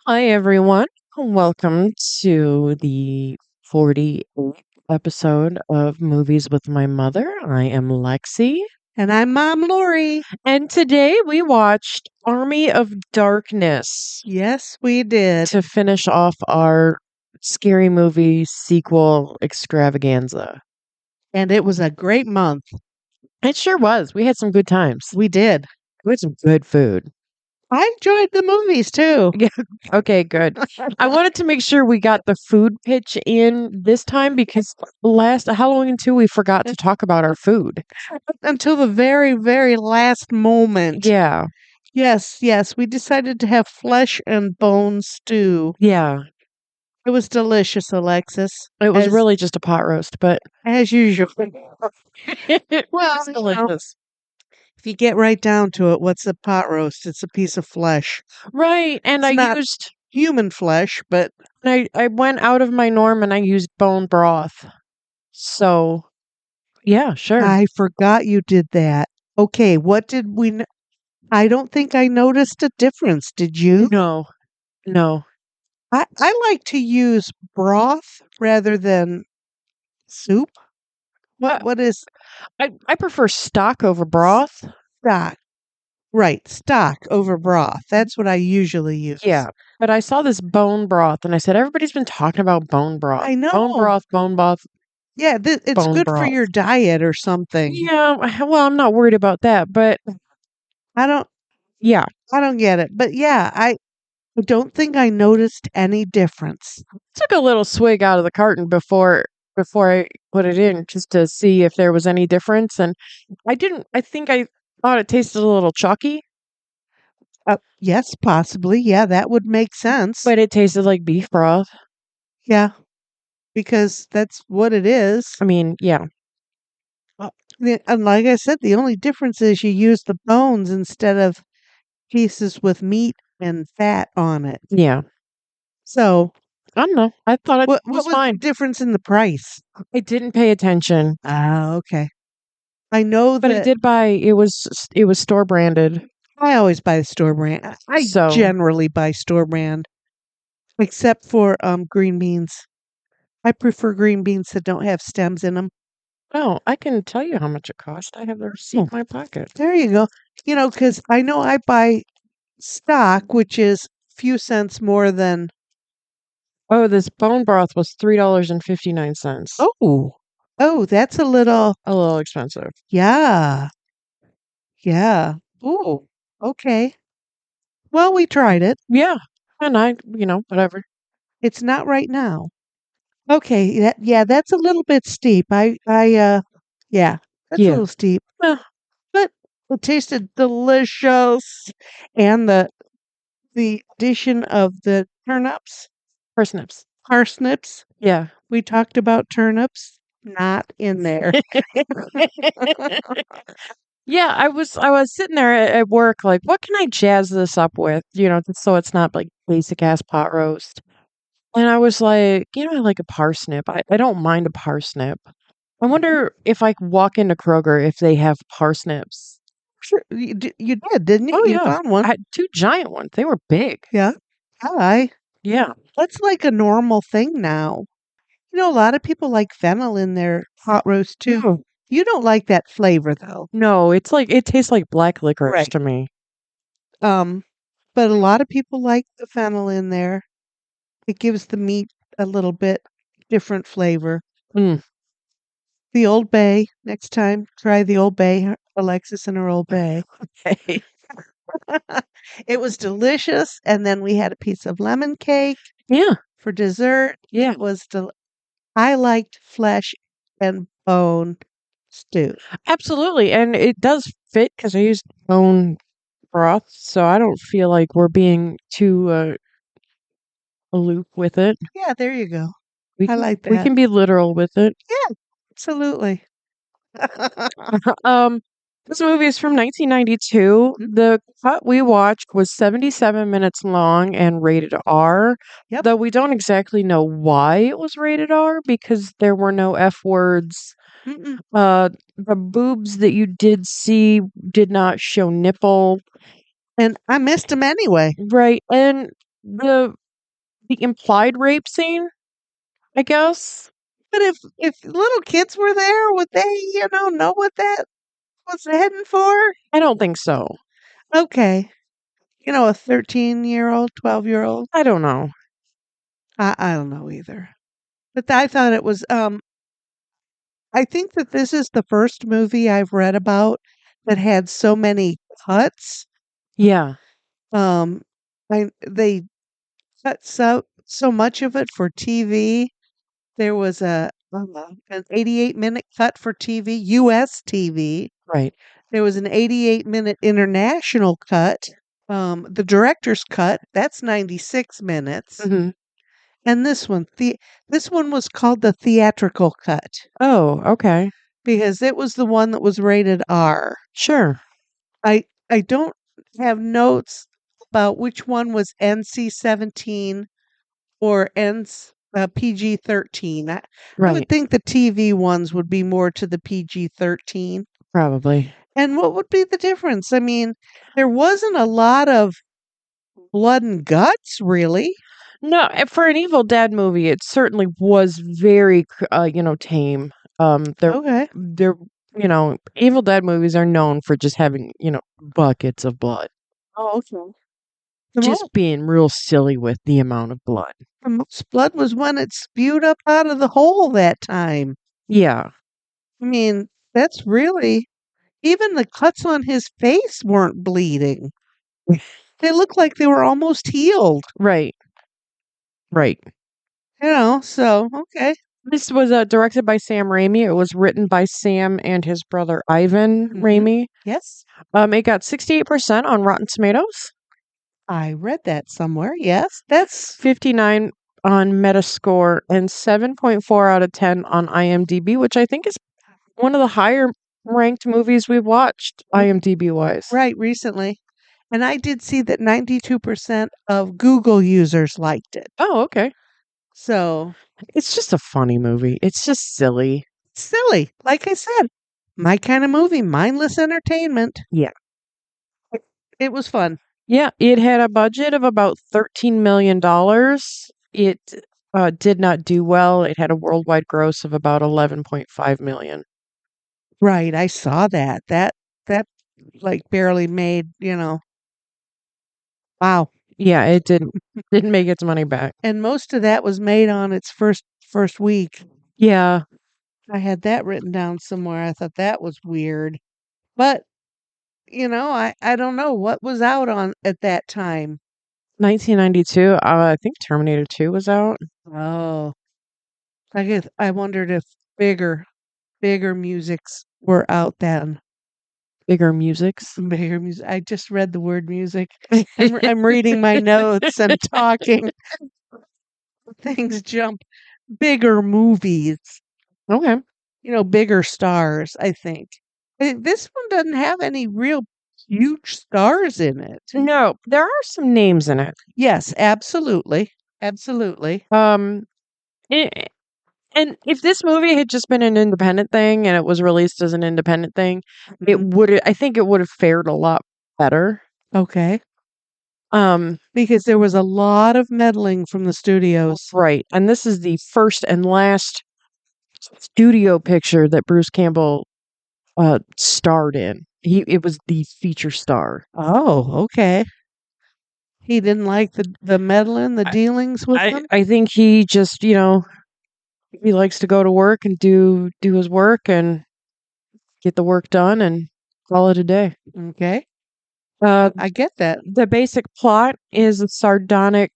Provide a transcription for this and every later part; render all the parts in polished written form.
Hi, everyone. Welcome to the 48th episode of Movies with My Mother. I am Lexi. And I'm Mom Lori. And today we watched Army of Darkness Yes, we did. to finish off our scary movie sequel extravaganza. And it was a great month. It sure was. We had some good times. We did. We had some good food. I enjoyed the movies too. Yeah. Okay, good. I wanted to make sure we got the food pitch in this time because last Halloween 2 we forgot to talk about our food. Until the very, very last moment. Yeah. Yes. We decided to have flesh and bone stew. Yeah. It was delicious, Alexis. It was as, really just a pot roast, but as usual. it Well, was delicious. If you get right down to it, what's a pot roast? It's a piece of flesh. Right. And It's I not used human flesh, but I went out of my norm and I used bone broth. So, yeah, sure. I forgot you did that. Okay, what did we I don't think I noticed a difference. Did you? No. No. I like to use broth rather than soup. Uh, What is I prefer stock over broth. stock? Right, stock over broth. That's what I usually use. Yeah, but I saw this bone broth and I said, everybody's been talking about bone broth. I know. Bone broth, Yeah, it's bone good for broth. your diet or something. Yeah, well, I'm not worried about that, but I don't yeah, I don't get it. But yeah, I don't think I noticed any difference. took a little swig out of the carton before I put it in just to see if there was any difference, and I didn't. I thought it tasted a little chalky, Yes, possibly. Yeah, that would make sense. but it tasted like beef broth. Yeah, because that's what it is. I mean, yeah, And like I said, the only difference is you use the bones instead of pieces with meat and fat on it. yeah. So, I don't know. I thought it what was was the fine. difference in the price? I didn't pay attention, Ah, okay. I know but I that did buy. It was store branded. I always buy store brand. I So, generally buy store brand, except for green beans. I prefer green beans that don't have stems in them. oh, I can tell you how much it cost. I have the receipt in my pocket. There you go. Because I know I buy stock, which is few cents more than. Oh, this bone broth was $3.59. Oh, that's a little. A little expensive. Yeah. Yeah. Ooh. Okay. Well, we tried it. Yeah. And whatever. It's not right now. Okay. That's a little bit steep. Yeah, that's a Yeah. little steep, Eh, but it tasted delicious. And the addition of the parsnips. parsnips, Yeah. we talked about turnips, not in there. Yeah, I was sitting there at work like, what can I jazz this up with? Just so it's not like basic ass pot roast. And I was like, I like a parsnip. I don't mind a parsnip. I wonder if I could walk into Kroger if they have parsnips. Sure, you did, didn't you? Oh You yeah. found one. I had two giant ones. They were big. Yeah. Hi. Yeah. That's like a normal thing now. A lot of people like fennel in their hot roast too. No, You don't like that flavor though. no, it's like it tastes like black licorice Right. to me. Um, but a lot of people like the fennel in there. It gives the meat a little bit different flavor. Mm. The Old Bay, next time, try the Old Bay, Alexis and her Old Bay. Okay. It was delicious. And then we had a piece of lemon cake Yeah. for dessert. Yeah. It was I liked flesh and bone stew. Absolutely. And it does fit because I used bone broth, so I don't feel like we're being too aloof with it. Yeah, there you go. We I can like we that. can be literal with it. Yeah, absolutely. Um, this movie is from 1992. The cut we watched was 77 minutes long and rated R, Yep. though we don't exactly know why it was rated R because there were no F words. Mm-mm. The boobs that you did see did not show nipple. And I missed him anyway. Right. And the implied rape scene, I guess. But if little kids were there, would they, know what that was heading for? I don't think so. Okay. A 13-year-old, 12-year-old. I don't know. I don't know either. But I thought it was I think that this is the first movie I've read about that had so many cuts. Yeah, Um they cut so much of it for TV. There was an 88-minute cut for TV, US TV. right. There was an 88-minute international cut. The director's cut, that's 96 minutes. Mhm. And this one was called the theatrical cut Oh, okay. because it was the one that was rated R. Sure. I don't have notes about which one was NC-17 or PG-13. I would Right. think the TV ones would be more to the PG-13. Probably. And what would be the difference? I mean, there wasn't a lot of blood and guts, really. No, for an Evil Dead movie, it certainly was very, tame. They're Okay. they're Evil Dead movies are known for just having, buckets of blood. Oh, okay. The Just most, being real silly with the amount of blood. the most blood was when it spewed up out of the hole that time. Yeah. I mean, that's really, even the cuts on his face weren't bleeding. They looked like they were almost healed, Right. Right. so, okay. This was directed by Sam Raimi. It was written by Sam and his brother Ivan Hmm. Raimi. Yes. It got 68% on Rotten Tomatoes, I read that somewhere. Yes. That's 59 on Metascore, and 7.4 out of 10 on IMDb, which I think is one of the higher ranked movies we've watched, IMDb wise. right recently. And I did see that 92% of Google users liked it. Oh, okay. So, It's just a funny movie. It's just silly. silly. Like I said, my kind of movie, mindless entertainment. Yeah. It was fun. Yeah, it had a budget of about $13 million. It did not do well. It had a worldwide gross of about 11.5 million. Right, I saw that. That like barely made, wow. Yeah, it didn't make its money back. And most of that was made on its first week. Yeah, I had that written down somewhere. I thought that was weird. But, I don't know what was out on at that time. 1992. I think Terminator 2 was out. Oh, I wondered if bigger musics were out then. Bigger musics. Bigger music. I just read the word music. I'm reading my notes and talking. Things jump. Bigger movies. Okay. Bigger stars, I think. This one doesn't have any real huge stars in it. No, there are some names in it. Yes, absolutely. Absolutely. Um, i- and if this movie had just been an independent thing and it was released as an independent thing, Mhm. I think it would have fared a lot better. Okay. Um, Because there was a lot of meddling from the studios. right. And this is the first and last studio picture that Bruce Campbell starred in. It was the feature star. Oh, okay. He didn't like the meddling, the I dealings with them? I think he just, he likes to go to work and do his work and get the work done and call it a day. Okay. Uh, I get that. the basic plot is a sardonic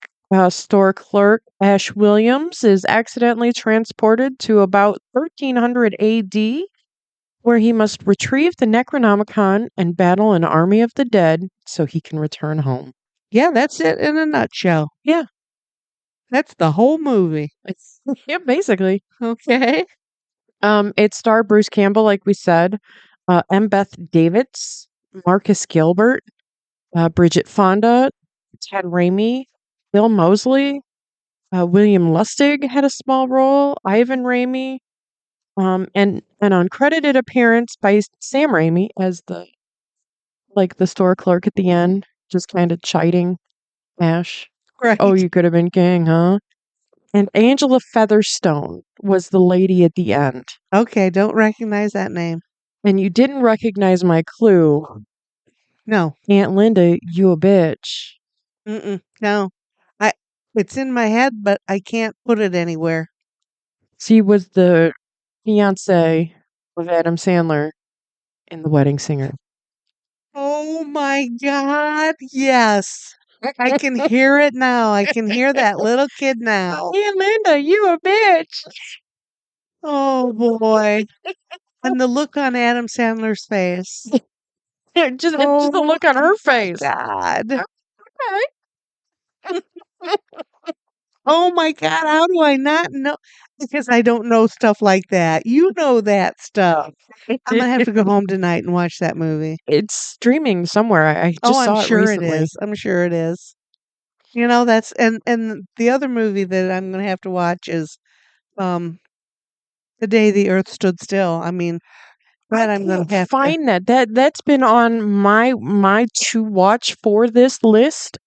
store clerk, Ash Williams, is accidentally transported to about 1300 AD, where he must retrieve the Necronomicon and battle an army of the dead so he can return home. Yeah, that's it in a nutshell. Yeah, That's the whole movie. it's yeah, basically. Okay. It starred Bruce Campbell, like we said, M. Beth Davids, Marcus Gilbert, Bridget Fonda, Ted Raimi, Bill Moseley, William Lustig had a small role, Ivan Raimi, and an uncredited appearance by Sam Raimi as the store clerk at the end, just kind of chiding Ash. Oh, Right. you could have been king, huh? And Angela Featherstone was the lady at the end. Okay, don't recognize that name. And you didn't recognize my clue. No. Aunt Linda, you a bitch. Mm-mm. No. I it's in my head, but I can't put it anywhere. She was the fiance of Adam Sandler in The Wedding Singer. Oh my God. Yes. I can hear it now. I can hear that little kid now. Aunt Linda, you a bitch. Oh boy. And the look on Adam Sandler's face. Just the Oh look on her my face. God. Okay. Oh my God. How do I not know? Because I don't know stuff like that. You know that stuff. I'm gonna have to go home tonight and watch that movie. It's streaming somewhere. I Oh, just I'm saw it sure it recently. is. I'm sure it is. You know, that's and the other movie that I'm gonna have to watch is um The Day the Earth Stood Still. I mean, I that I'm gonna can't have to. find that. That's been on my to watch for this list,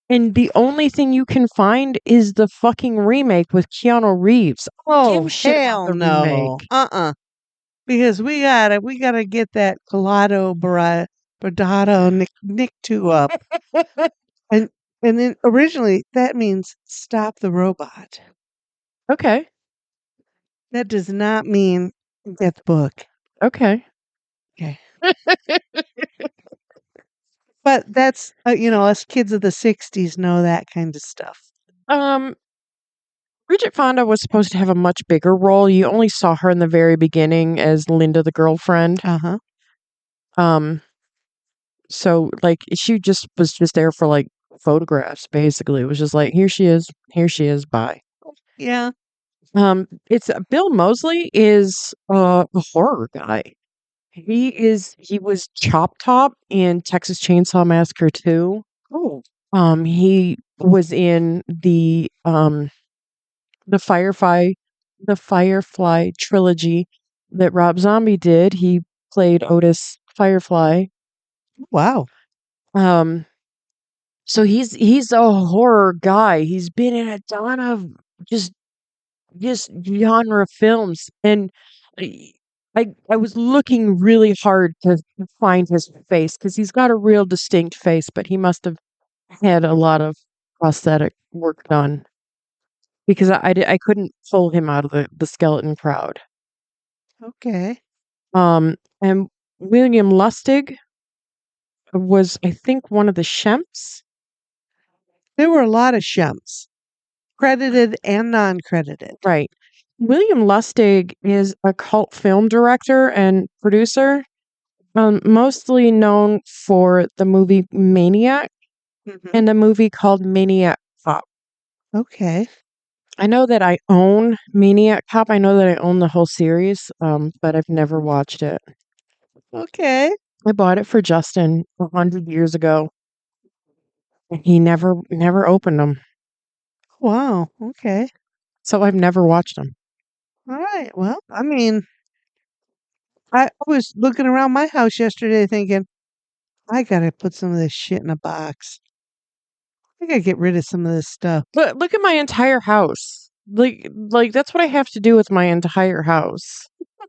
and the only thing you can find is the fucking remake with Keanu Reeves. Oh Give a shit about hell the no. remake. Because we gotta get that Bradado Nick 2 up. And and then originally that means stop the robot. Okay. That does not mean get the book. Okay. Okay. But that's us kids of the 60s know that kind of stuff. Um, Bridget Fonda was supposed to have a much bigger role. You only saw her in the very beginning as Linda the girlfriend. Uh-huh. Um, so like she just was just there for like photographs, basically. It was just like, here she is, bye. Yeah. It's Bill Moseley is a horror guy. He was Chop Top in Texas Chainsaw Massacre 2. Oh, He was in the Firefly trilogy that Rob Zombie did. He played Otis Firefly. wow. Um, so he's a horror guy. He's been in a ton of just just genre films, and I I was looking really hard to find his face because he's got a real distinct face, but he must have had a lot of prosthetic work done because I couldn't pull him out of the skeleton crowd. Okay. And William Lustig was, I think, one of the Shemps. There were a lot of shemps, credited and non-credited. Right. William Lustig is a cult film director and producer, mostly known for the movie Maniac Mhm. and a movie called Maniac Cop. Okay. I know that I own Maniac Cop. I know that I own the whole series, but I've never watched it. Okay. I bought it for Justin 100 years ago, and he never opened them, Wow. Okay. so I've never watched them. All right. Well, I mean, I was looking around my house yesterday thinking, I gotta put some of this shit in a box. I gotta get rid of some of this stuff. But look at my entire house. Like that's what I have to do with my entire house.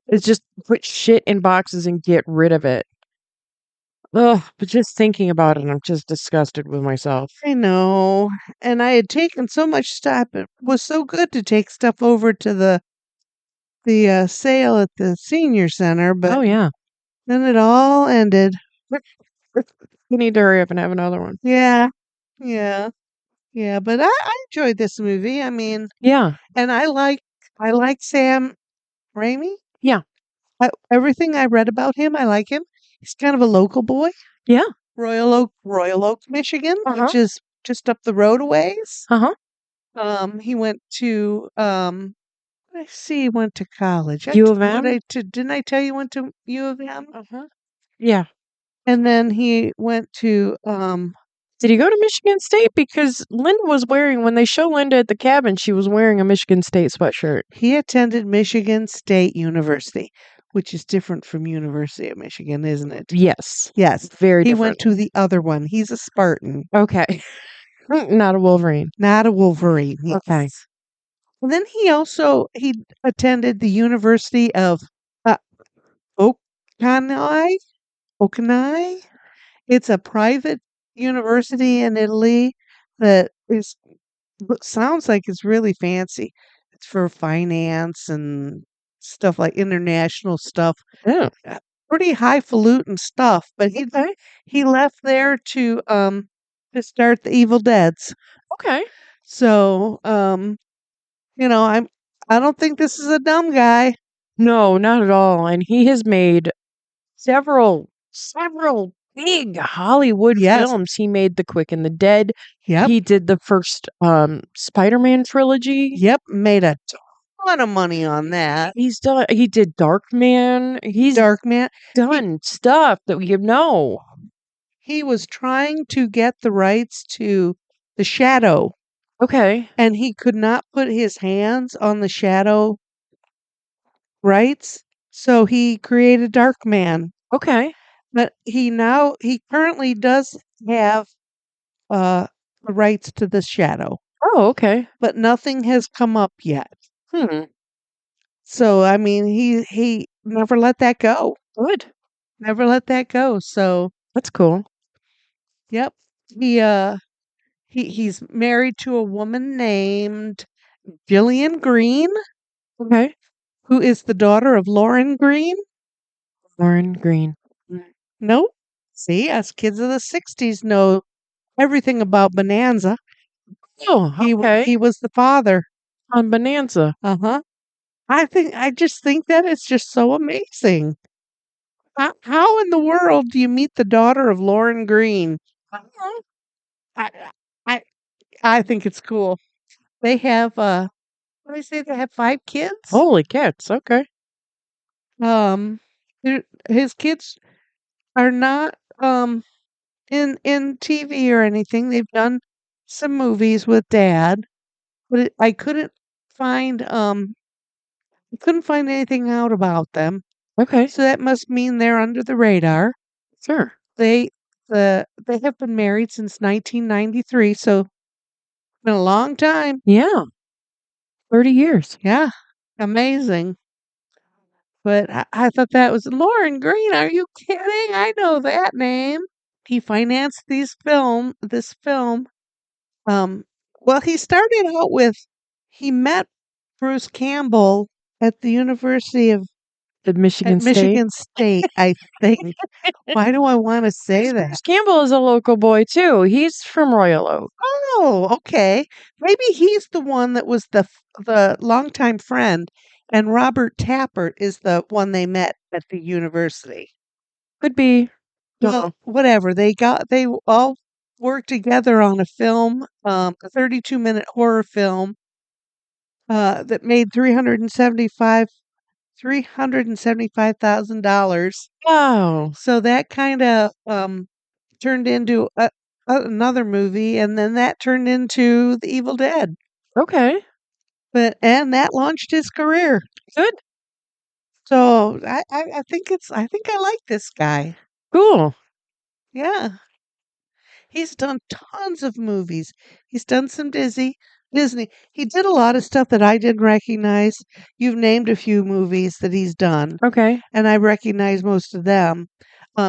Is just put shit in boxes and get rid of it. Ugh, but just thinking about it, I'm just disgusted with myself. I know. And I had taken so much stuff. It was so good to take stuff over to the sale at the senior center, but Oh yeah. then it all ended. We need to hurry up and have another one. Yeah. Yeah. Yeah. But I enjoyed this movie. I mean, Yeah. and I like Sam Raimi. Yeah. Everything I read about him, I like him. He's kind of a local boy. Yeah. Royal Oak, Michigan, Uh-huh. which is just up the road a ways. Uh-huh. He went to I see he went to college. U of M? Didn't I tell you he went to U of M? Uh-huh. Yeah. And then he went to Did he go to Michigan State? Because Linda was wearing, when they show Linda at the cabin, she was wearing a Michigan State sweatshirt. he attended Michigan State University, which is different from University of Michigan, isn't it? Yes. Yes. Very He went different. to the other one. He's a Spartan. Okay. Not a Wolverine. Not a Wolverine. Okay. Yes. And then he attended the University of uh, Okanai. Okanai. It's a private university in Italy that sounds like it's really fancy. It's for finance and stuff like international stuff. Yeah. Pretty highfalutin stuff, but Okay. he left there to start the Evil Deads. Okay. So, I don't think this is a dumb guy. No, not at all. And he has made several big Hollywood Yes. films. He made The Quick and the Dead. Yep. He did the first Spider-Man trilogy. Yep. Made a ton of money on that. He did Darkman. He's Darkman. done stuff that we know. He was trying to get the rights to the Shadow, Okay. and he could not put his hands on the Shadow rights, so he created Darkman. Okay. But he currently does have the rights to the Shadow, Oh, okay. but nothing has come up yet. Hmm. So I mean, he never let that go. Good. Never let that go. So That's cool. yep, he's married to a woman named Gillian Green, Okay. who is the daughter of Lauren Green. Lauren Green. Nope. See, us kids of the '60s know everything about Bonanza. Oh, okay. He was the father. On Bonanza. Uh-huh. I just think that it's just so amazing. How in the world do you meet the daughter of Lauren Green? I I I think it's cool. They have what do I say? They have 5 kids. Holy cats. Okay. Um, his kids are not in TV or anything. They've done some movies with dad, but find um I couldn't find anything out about them. Okay. So that must mean they're under the radar. Sure. They they have been married since 1993, so it's been a long time. Yeah. 30 years. Yeah, amazing. But I thought that was Lauren Green. Are you kidding? I know that name. He financed this film. Um, well, he started out with he met Bruce Campbell at the University of At at Michigan State. Michigan State, I think. Why do I want to say that? Bruce Campbell is a local boy too. He's from Royal Oak. Oh, okay. Maybe he's the one that was the longtime friend, and Robert Tappert is the one they met at the university. Could be. Don't Well, know. whatever. They all worked together on a film, a 32-minute horror film that made $375,000. Wow. So that kind of turned into another movie, and then that turned into The Evil Dead. Okay. And that launched his career. Good. So I think I like this guy. Cool. Yeah. He's done tons of movies. He's done some Disney. He did a lot of stuff that I didn't recognize. You've named a few movies that he's done, Okay. and I recognize most of them.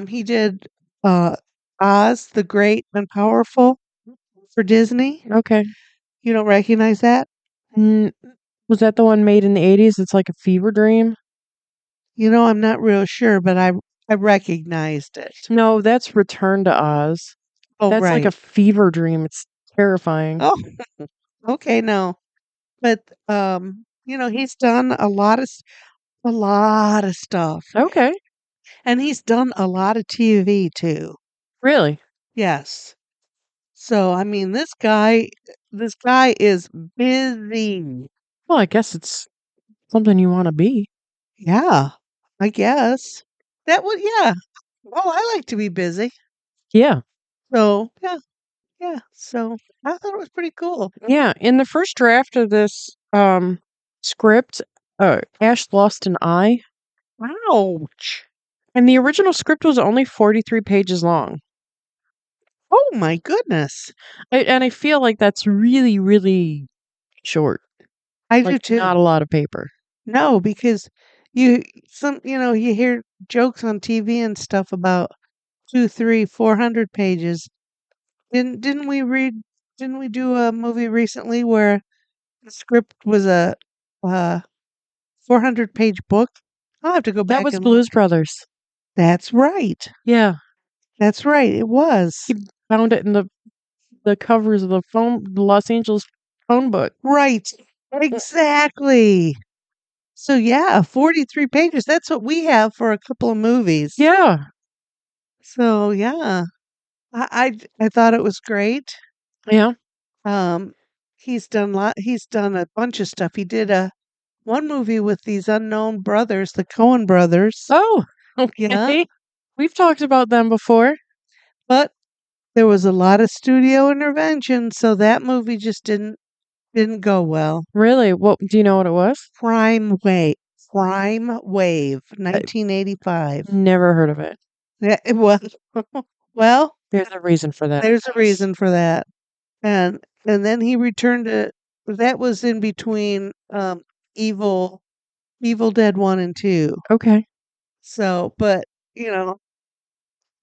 He did uh Oz the Great and Powerful for Disney. Okay. You don't recognize that? Mm, was that the one made in the 80s? It's like a fever dream? I'm not real sure, but I recognized it. No, that's Return to Oz. Oh, That's like a right. fever dream. It's terrifying. Oh, okay, no. But he's done a lot of stuff. Okay. And he's done a lot of TV too. Really? Yes. So I mean this guy is busy. Well, I guess it's something you want to be. Yeah, I guess. That would yeah. Well, I like to be busy. Yeah. So yeah, yeah. So I thought it was pretty cool. Yeah. In the first draft of this script, Ash lost an eye, Ouch. and the original script was only 43 pages long. Oh my goodness. And I feel like that's really, really short. I do Like, too. not a lot of paper. No, because you hear jokes on TV and stuff about 2, 3, 400 pages. Didn't we do a movie recently where the script was a, uh, 400-page book? I'll have to go That back was and look. Blues Brothers. That's right. Yeah. That's right, it was. He found it in the covers of the Los Angeles phone book. Right. Exactly. So, yeah, 43 pages, that's what we have for a couple of movies. Yeah. So, yeah, I thought it was great. Yeah. Um, he's done a bunch of stuff. He did a one movie with these unknown brothers, the Coen brothers. Oh, Yeah, okay. We've talked about them before. but there was a lot of studio intervention, so that movie just didn't go well. Really? What do you know what it was? Prime Wave, I 1985. never heard of it. Yeah, it was. Well, There's a reason for that, there's a I guess. reason for that. And then he returned to that was in between Evil Evil Dead 1 and 2. Okay. So, but you know,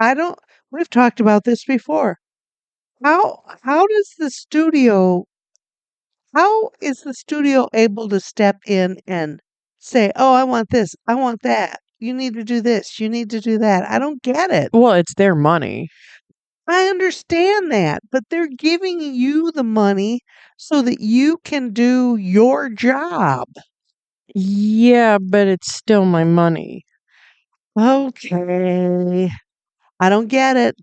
I don't we've talked about this before. How does the studio how is the studio able to step in and say, "Oh, I want this. I want that. You need to do this. You need to do that." I don't get it. Well, it's their money. I understand that, but they're giving you the money so that you can do your job. Yeah, but it's still my money. Okay. I don't get it.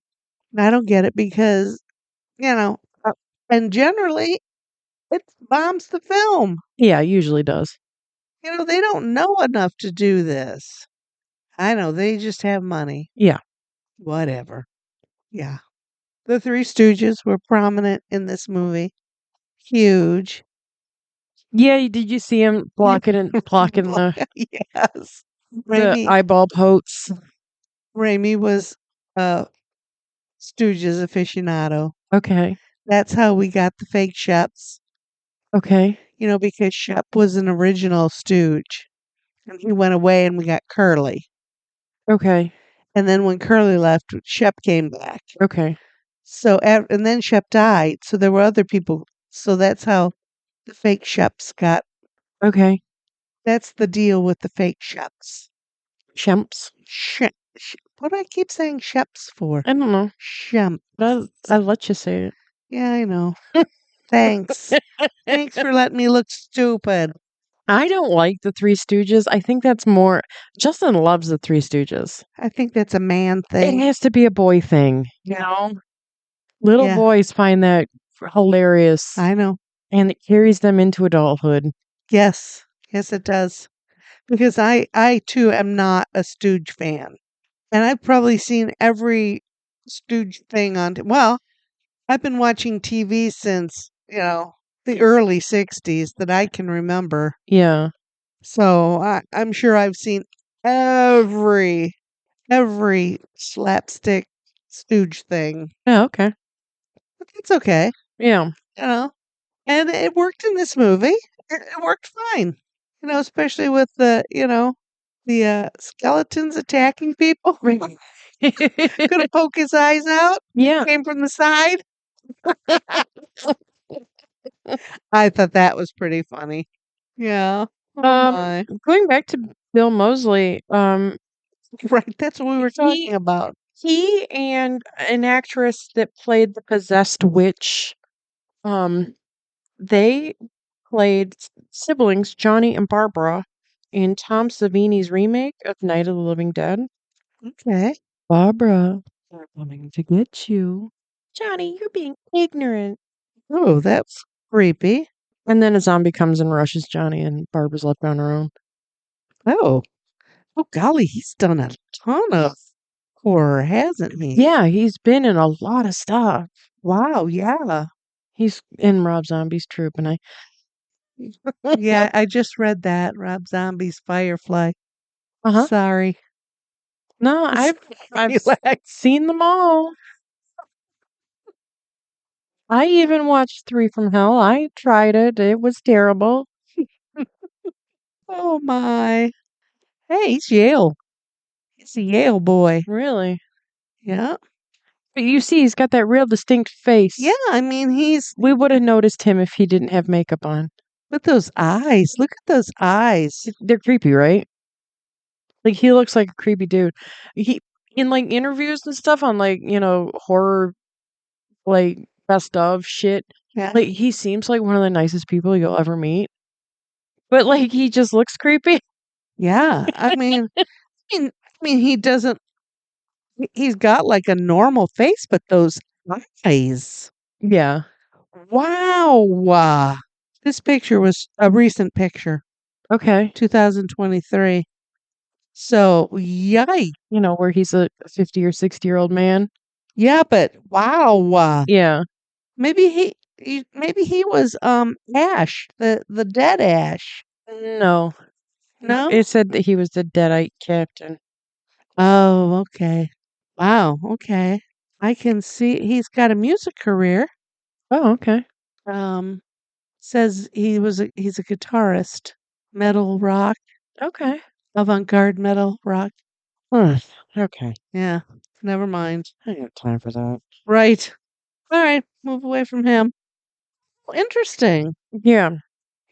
I don't get it because, you know, and generally it bombs the film. Yeah, it usually does. They don't know enough to do this. I know they just have money. Yeah. Whatever. Yeah. The Three Stooges were prominent in this movie. Huge. Yeah, did you see him blocking Yes. the Raimi eyeball pokes? Raimi was a Stooges aficionado. Okay. That's how we got the fake Sheps, Okay. because Shep was an original Stooge. And he went away and we got Curly. Okay. And then when Curly left, Shep came back. Okay. So and then Shep died, so there were other people. So that's how the fake Sheps got. Okay. That's the deal with the fake Sheps. Chimps. What do I keep saying Sheps for? I don't know. Shemp. But I'll let you say Yeah, I know. Thanks. it. Thanks for letting me look stupid. I don't like the Three Stooges. I think that's more Justin loves the Three Stooges. I think that's a man It thing. has to be a boy thing, you know? Little Yeah, boys find that hilarious I know. and it carries them into adulthood. Yes. Yes, it does. Because I too am not a Stooge fan. And I've probably seen every Stooge thing well, I've been watching TV since, the early 60s that I can remember. Yeah. So I'm sure I've seen every slapstick Stooge thing. Yeah, okay. But that's okay, Yeah. you know. And it worked in this movie. It worked fine. Especially with the skeletons attacking people. Gonna poke his eyes out. Yeah. Came from the side. I thought that was pretty funny. Yeah. Oh Um, my. going back to Bill Moseley, Right. That's what we were talking he about. he and an actress that played the possessed witch, um, they played siblings Johnny and Barbara in Tom Savini's remake of Night of the Living Dead. Okay. Barbara, they're coming to get you. Johnny, you're being ignorant. Oh, that's creepy. And then a zombie comes and rushes Johnny, and Barbara's left on her own. Oh. Oh golly, he's done a ton of horror, hasn't he? Yeah, he's been in a lot of stuff. Wow, yeah. He's in Rob Zombie's troupe, and I. Yeah, I just read that. Rob Zombie's Firefly. Uh huh. Sorry. No, I've Relax. seen them all. I even watched Three from Hell. I tried it. It was terrible. Oh my. Hey, he's Yale. He's a Yale boy. Really. Yeah. But you see, he's got that real distinct face. Yeah, I mean, he's We would have noticed him if he didn't have makeup on. with those eyes. Look at those eyes. They're creepy, right? Like he looks like a creepy dude. He in like interviews and stuff on like, horror like best of shit. Yeah. Like he seems like one of the nicest people you'll ever meet. But like he just looks creepy. Yeah. I mean, he doesn't, he's got like a normal face, but those eyes. Yeah. Wow. This picture was a recent picture, Okay. 2023. So, yikes. Where he's a 50 or 60-year-old man. Yeah, but wow. Yeah. Maybe he was Ash, the dead Ash. No. No? It said that he was the deadite captain. Oh, okay. Wow, okay. I can see he's got a music career. Oh, okay. Um says he's a guitarist, metal rock, Okay. avant-garde metal rock. Huh. Okay. Yeah, never mind. I don't have time for that. Right. All right, move away from him. Well, interesting. Yeah.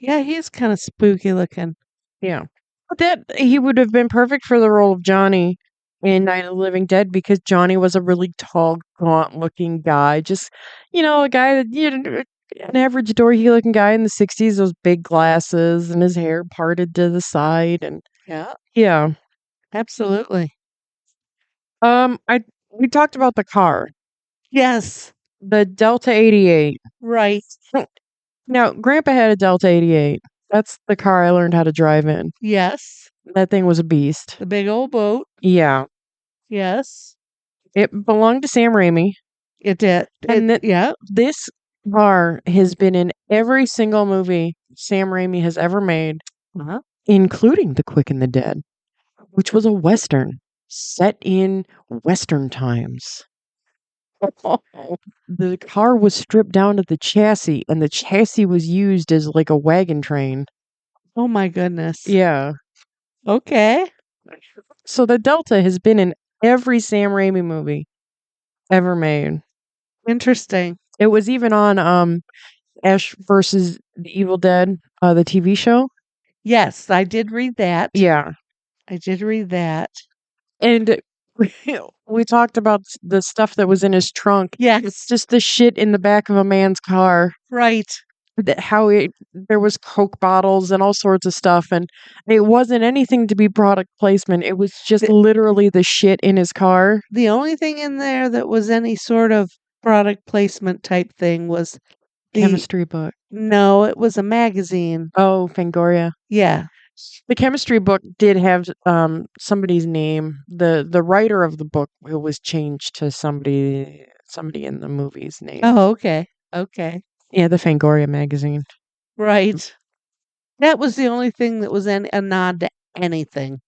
Yeah, he's kind of spooky looking. Yeah. But that he would have been perfect for the role of Johnny in Night of the Living Dead because Johnny was a really tall, gaunt looking guy. Just, a guy that, an average dorky looking guy in the 60s, those big glasses and his hair parted to the side. And Yeah, yeah. absolutely. We talked about the car, Yes, the Delta 88. right. Now, Grandpa had a Delta 88. That's the car I learned how to drive in. Yes, That thing was a beast. the big old boat. Yeah. Yes, It belonged to Sam Raimi. it did. And that Yeah. this car has been in every single movie Sam Raimi has ever made, Uh-huh. including The Quick and the Dead, which was a Western set in Western times. The car was stripped down to the chassis, and the chassis was used as like a wagon train. Oh my goodness. Yeah. Okay. So the Delta has been in every Sam Raimi movie ever made. Interesting. It was even on Ash versus the Evil Dead, the TV show. Yes, I did read that. Yeah. I did read that. And we talked about the stuff that was in his trunk. Yes. Just the shit in the back of a man's car. Right. There was Coke bottles and all sorts of stuff, and it wasn't anything to be product placement. It was just The, literally the shit in his car. the only thing in there that was any sort of product placement type thing was the Chemistry book. no, it was a magazine. Oh, Fangoria. Yeah. The chemistry book did have somebody's name. The writer of the book was changed to somebody in the movie's name. Oh, okay. Okay. Yeah, the Fangoria magazine. Right. That was the only thing that was a nod to anything.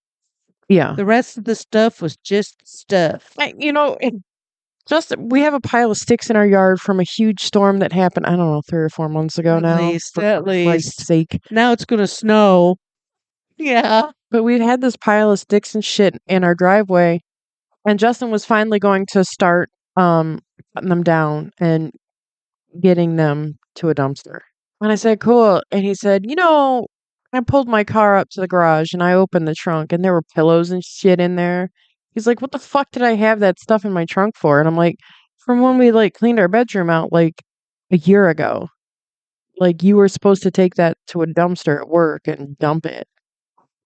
Yeah. The rest of the stuff was just stuff. We have a pile of sticks in our yard from a huge storm that happened, I don't know, 3 or 4 months ago At now. least, For at Christ's least. sake. Now it's gonna snow. Yeah. But we've had this pile of sticks and shit in our driveway, and Justin was finally going to start cutting them down and getting them to a dumpster. And I said, cool. And he said, I pulled my car up to the garage and I opened the trunk and there were pillows and shit in there. He's like, what the fuck did I have that stuff in my trunk for? And I'm like, from when we like cleaned our bedroom out like a year ago. Like you were supposed to take that to a dumpster at work and dump it.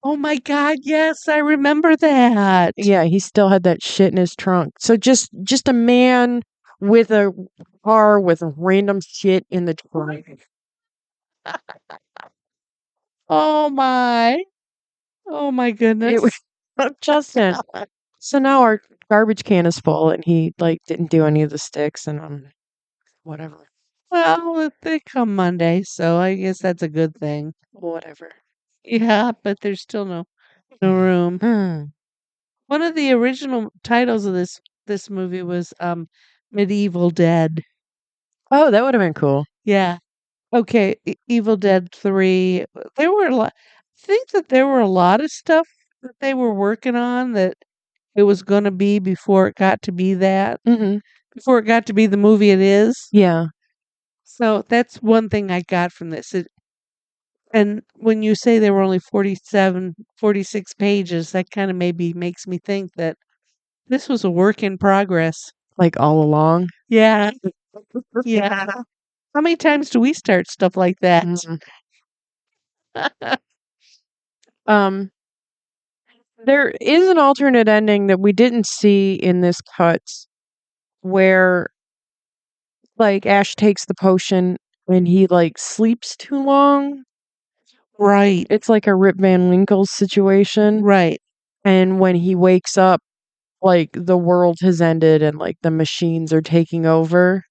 Oh my God, yes, I remember that. Yeah, he still had that shit in his trunk. So just a man with a car with random shit in the trunk. Oh my. Oh my It was goodness. Justin. So now our garbage can is full and he like didn't do any of the sticks and whatever. Well, they come Monday, so I guess that's a good thing. Whatever. Yeah, but there's still no room. One of the original titles of this movie was Medieval Dead. Oh, that would have been cool. Yeah. Okay, Evil Dead 3. There were a lot. I think that there were a lot of stuff that they were working on that it was going to be before it got to be that, Mhm. before it got to be the movie it is. Yeah. So that's one thing I got from this. And when you say there were only 47, 46 pages, that kind of maybe makes me think that this was a work in progress. Like all along. Yeah. Yeah. How many times do we start stuff like that? Mhm. Um, there is an alternate ending that we didn't see in this cut where like Ash takes the potion and he like sleeps too long. Right. It's like a Rip Van Winkle situation. Right. And when he wakes up, like the world has ended and like the machines are taking over.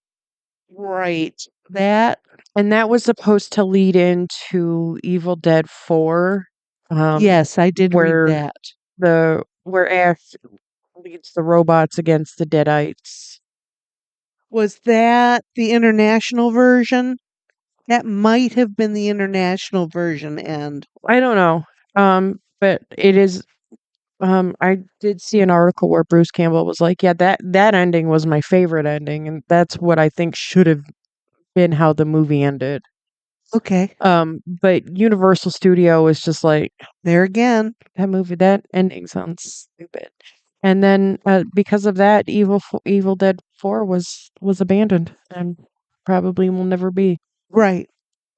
Right. That. And that was supposed to lead into Evil Dead 4, Yes, I did read where that. where Ash leads the robots against the Deadites. Was that the international version? That might have been the international version, and I don't know. But it is I did see an article where Bruce Campbell was like, "Yeah, that ending was my favorite ending, and that's what I think should have been how the movie ended." okay, But Universal Studio was just like, there again. that ending sounds stupid. And then because of that, Evil Dead 4 was abandoned and probably will never be. Right,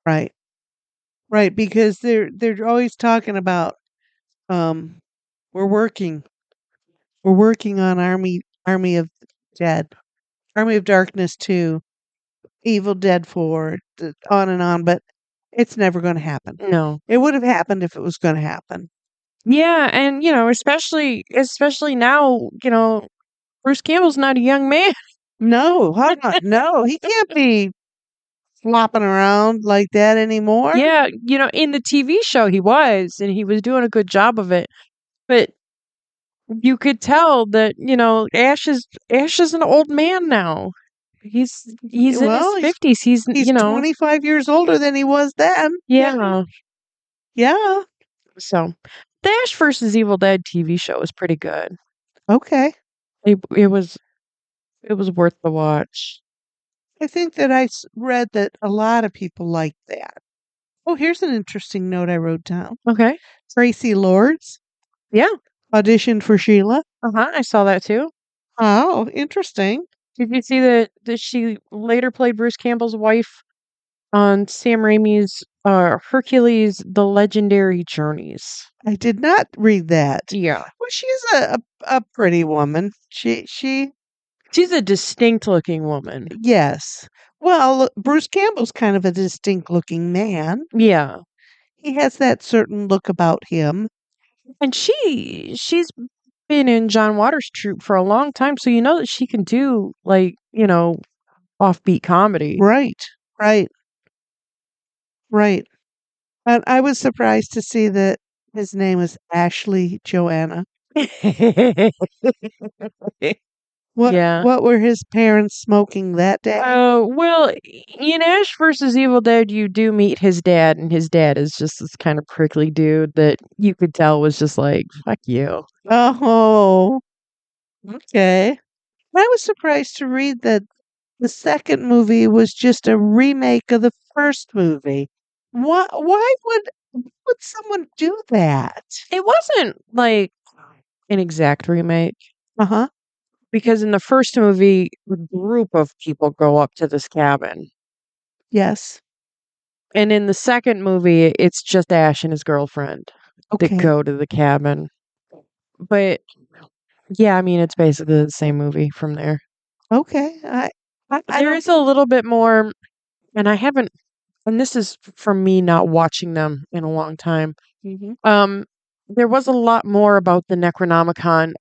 right, right. Because they're always talking about um, we're working, we're working on Army of Dead, Army of Darkness 2, Evil Dead 4, on and on. But it's never going to happen. No. It would have happened if it was going to happen. Yeah, and especially now, Bruce Campbell's not a young man. No, no, he can't be flopping around like that anymore. Yeah, in the TV show he was, and he was doing a good job of it. But you could tell that, Ash is an old man now. He's in his Well, 50s. he's 25 years older than he was then. Yeah. Yeah. So, the Ash versus Evil Dead TV show was pretty good. Okay. It was worth the watch. I think that read that a lot of people like that. Oh, here's an interesting note I wrote down. Okay. Tracy Lords Yeah. auditioned for Sheila. Uh-huh. I saw that too. Oh, interesting. Did you see that she later played Bruce Campbell's wife on Sam Raimi's Hercules: The Legendary Journeys? I did not read that. Yeah. Well, she's a pretty woman. She She's a distinct looking woman. yes. Well, Bruce Campbell's kind of a distinct looking man. Yeah. He has that certain look about him. And she's been in John Waters' troupe for a long time, so you know that she can do like, offbeat comedy. Right. Right. Right. And I was surprised to see that his name is Ashley Joanna. What Yeah. what were his parents smoking that day? Oh, well, in Ash versus Evil Dead, you do meet his dad, and his dad is just this kind of prickly dude that you could tell was just like, fuck you. Oh, okay. I was surprised to read that the second movie was just a remake of the first movie. Why would someone do that? It wasn't like an exact remake Uh-huh. because in the first movie, a group of people go up to this cabin. Yes. And in the second movie, it's just Ash and his girlfriend that Okay. go to the cabin. But yeah, I mean, it's basically the same movie from there. Okay. I There don't. is a little bit more, and I haven't, and this is from me not watching them in a long time. Mhm. Um, there was a lot more about the Necronomicon.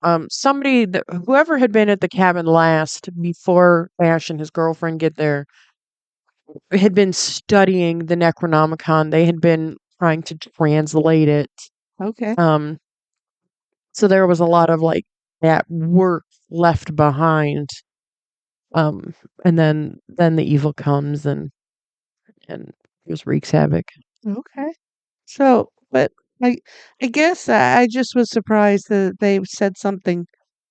Whoever had been at the cabin last before Ash and his girlfriend get there had been studying the Necronomicon. They had been trying to translate it. Okay. Um, so there was a lot of like that work left behind Um, and then the evil comes and just wreaks havoc. Okay. So, but I I guess I just was surprised that they said something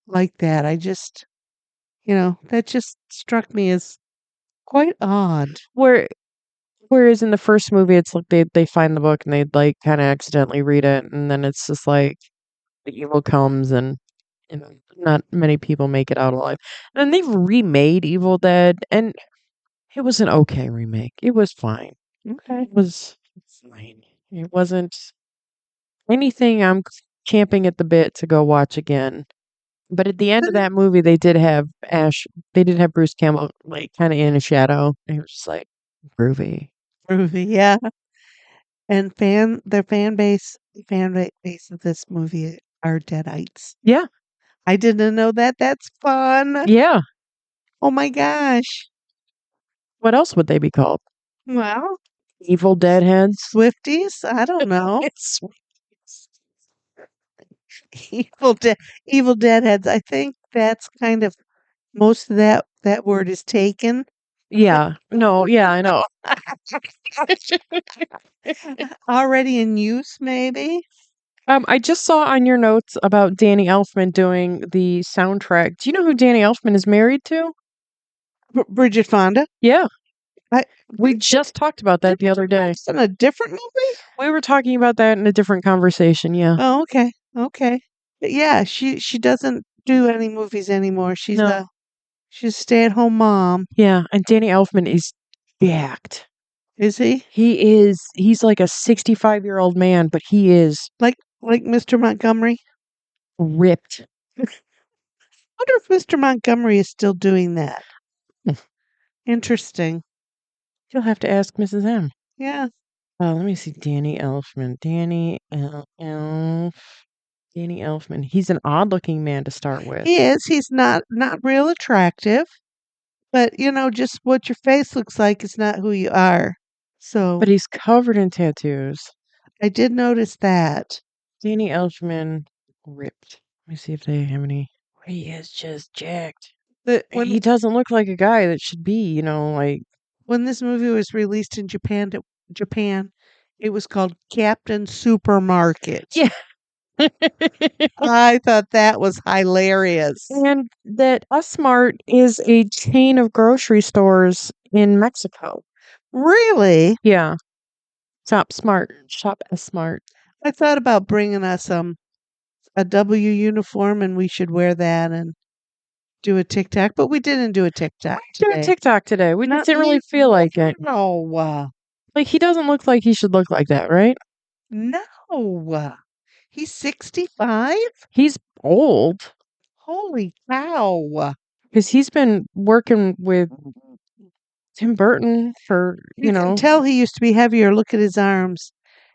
like that. I just, that just struck me as quite odd. Where Whereas in the first movie, it's like they find the book and they like kind of accidentally read it, and then it's just like the evil comes and not many people make it out alive. And they've remade Evil Dead, and it was an okay remake. It was fine. Okay. It was fine. It wasn't anything I'm champing at the bit to go watch again. But at the end of that movie, they did have They did have Bruce Campbell like kind of in a shadow. And it was just like groovy. Movie, yeah. And the fan base of this movie are Deadites. Yeah, I didn't know that. That's fun. yeah. Oh my gosh. What else would they be called? Well, Evil Deadheads. Swifties? I don't know. It's Evil Dead Evil Deadheads. I think that's kind of most of that word is taken. yeah. No, yeah, I know. Already in use, maybe? I just saw on your notes about Danny Elfman doing the soundtrack. Do you know who Danny Elfman is married to? Bridget Fonda? Yeah, I we just talked about that the other day. It's in a different movie? We were talking about that in a different conversation. Yeah. Oh, okay. Okay. But yeah, she doesn't do any movies anymore. No. She's a stay-at-home mom. Yeah, and Danny Elfman is jacked. Is he? He's like a 65-year-old man, but he is Like Mr. Montgomery? ripped. Wonder if Mr. Montgomery is still doing that. Interesting. You'll have to ask Mrs. M. Yeah. Let me see. Danny Elfman. Danny Elfman. He's an odd-looking man to start with, He is. He's not real attractive, but just what your face looks like is not who you are. but So, he's covered in tattoos. I did notice that. Danny Elfman ripped. Let me see if they have any. He is just jacked. But He doesn't look like a guy that should be, like when this movie was released in Japan, it was called Captain Supermarket. yeah. I thought that was hilarious. And that Smart is a chain of grocery stores in Mexico. Really? Yeah. Shop Smart. Shop S Smart. I thought about bringing us a W uniform and we should wear that and do a TikTok, but we didn't do a TikTok Do a today. TikTok today. We just Not didn't really you. feel like it. No. Like he doesn't look like he should look like that, right? No. He's 65? He's old Holy cow. because he's been working with Tim Burton for, You can tell he used to be heavier. Look at his arms.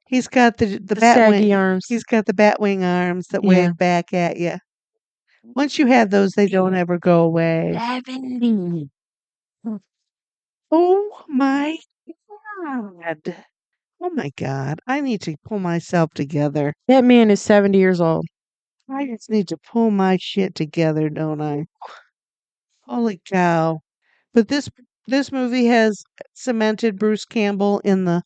He's got the the bat wing. saggy arms. He's got the bat wing arms that Yeah. wave back at you. Once you have those, they don't ever go away. 70. Oh my God. Oh my God. I need to pull myself together. That man is 70 years old. I just need to pull my shit together, don't I? Holy cow. But this movie has cemented Bruce Campbell in the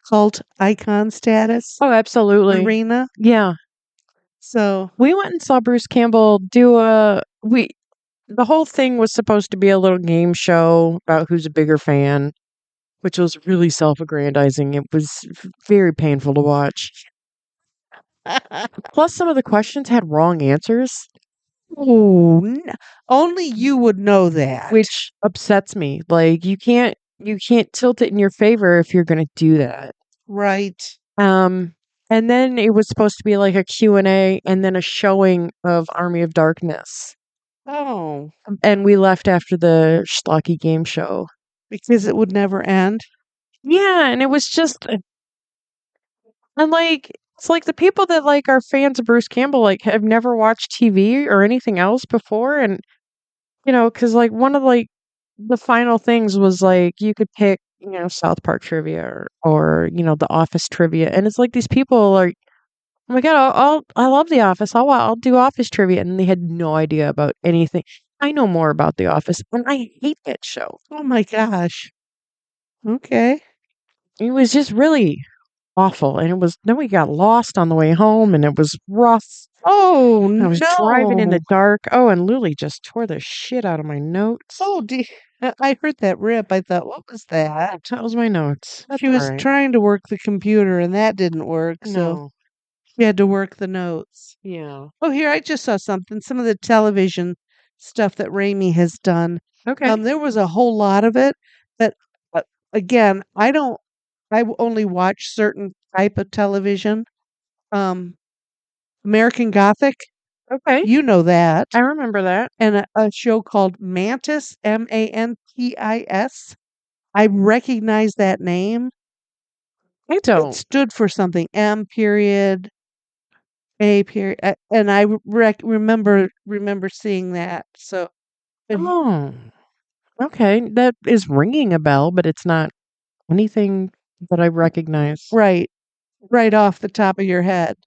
cult icon status Oh, absolutely. arena. Yeah. So, We went and saw Bruce Campbell the whole thing was supposed to be a little game show about who's a bigger fan, which was really self-aggrandizing. It was very painful to watch. Plus, some of the questions had wrong answers, only you would know that. which upsets me. Like you can't tilt it in your favor if you're going to do that. Right. And then it was supposed to be like a Q&A and then a showing of Army of Darkness. Oh, And we left after the schlocky game show. because it would never end. Yeah, and it was just and like it's like the people that like are fans of Bruce Campbell like have never watched TV or anything else before, and because like one of like the final things was like you could pick South Park trivia or The Office trivia, and it's like these people are like, oh my god, I love The Office. I'll do Office trivia, and they had no idea about anything. I know more about The Office, and I hate that show. Oh my gosh. Okay. It was just really awful, and it was then we got lost on the way home, and it was rough. Oh I was driving in the no. dark. Oh, and Lily just tore the shit out of my notes. Oh, I heard that rip. I thought, what was that? That was my notes. That's She all was right. trying to work the computer and that didn't work, so No. she had to work the notes. Yeah. Oh, here, I just saw something. Some of the television stuff that Raimi has done. Okay. There was a whole lot of it, but uh, again, I only watch certain type of television. Um, American Gothic, Okay. you know that, I remember that. and a show called Mantis, Mantis. I recognize that name. I It don't. stood for something, M period, A period, and I remember seeing that. So, but Oh. Okay. That is ringing a bell, but it's not anything that I recognize. right, right off the top of your head.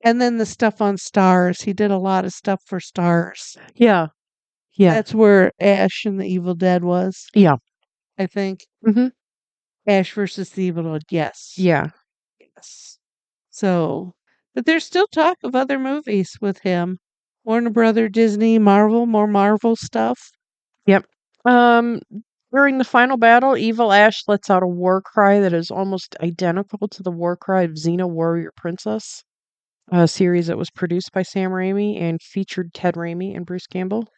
And then the stuff on Stars. He did a lot of stuff for Stars. Yeah. Yeah. That's where Ash and the Evil Dead was, Yeah. I think. Mhm. Ash versus the Evil Dead. Yes. Yeah. Yes. So, but there's still talk of other movies with him. Warner Brother, Disney, Marvel, more Marvel stuff. Yep. Um, During the final battle, Evil Ash lets out a war cry that is almost identical to the war cry of Xena Warrior Princess, a series that was produced by Sam Raimi and featured Ted Raimi and Bruce Campbell.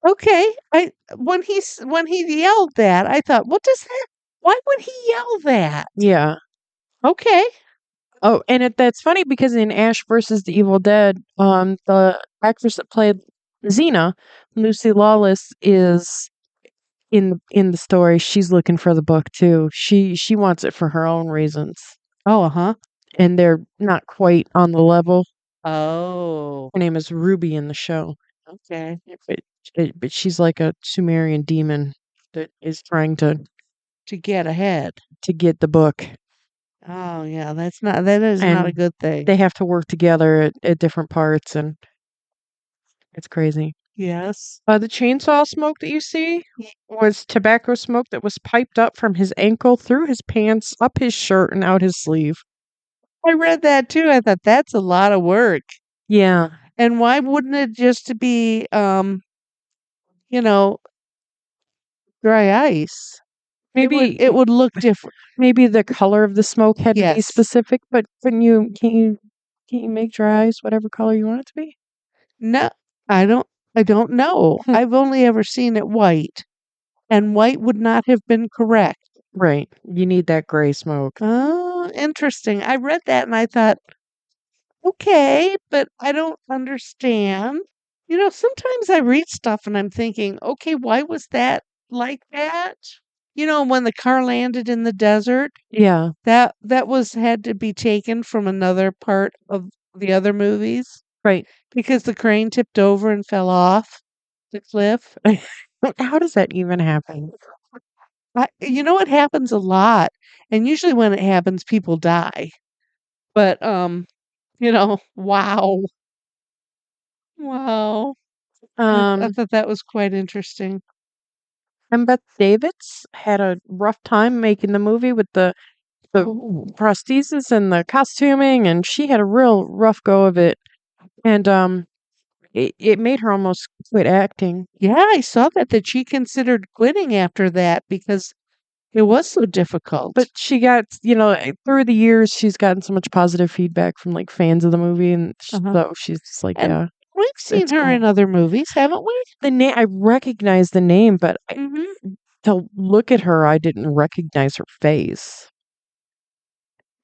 Okay, I when he yelled that, I thought, what does that? Why would he yell that? Yeah. Okay. Oh, and that's funny because in Ash versus the Evil Dead, the actress that played Xena, Lucy Lawless, is in the story. She's looking for the book too. She wants it for her own reasons, Oh, uh-huh. and they're not quite on the level. Oh, Her name is Ruby in the show, okay. but but she's like a Sumerian demon that is trying To get ahead. to get the book, Oh, yeah, that is not a and good thing. they have to work together at different parts, and it's crazy. Yes. The chainsaw smoke that you see was tobacco smoke that was piped up from his ankle through his pants, up his shirt, and out his sleeve. I read that too. I thought that's a lot of work. Yeah, And why wouldn't it just be you know, dry ice? maybe It would look different. maybe the color of the smoke had to be Yes. specific, but can't you make dry ice whatever color you want it to be? No, I don't know. Hmm, I've only ever seen it white, and white would not have been correct. right. You need that gray smoke. Oh, interesting. I read that and I thought, okay, but I don't understand. Sometimes I read stuff and I'm thinking, okay, why was that like that? When the car landed in the desert, Yeah, that was had to be taken from another part of the other movies right. because the crane tipped over and fell off the cliff. How does that even happen? It happens a lot, and usually when it happens, people die. But wow, wow. I Um, thought that was quite interesting. and Beth Davids had a rough time making the movie with the Oh, prosthesis and the costuming, and she had a real rough go of it. And it made her almost quit acting. yeah, I saw that she considered quitting after that because it was so But difficult. she got, through the years, she's gotten so much positive feedback from like fans of the movie, and Uh-huh. so she's just like, And yeah, we've seen it's her cool. in other movies, haven't we? The name I recognize the name, but Mm-hmm. to look at her, I didn't recognize her face.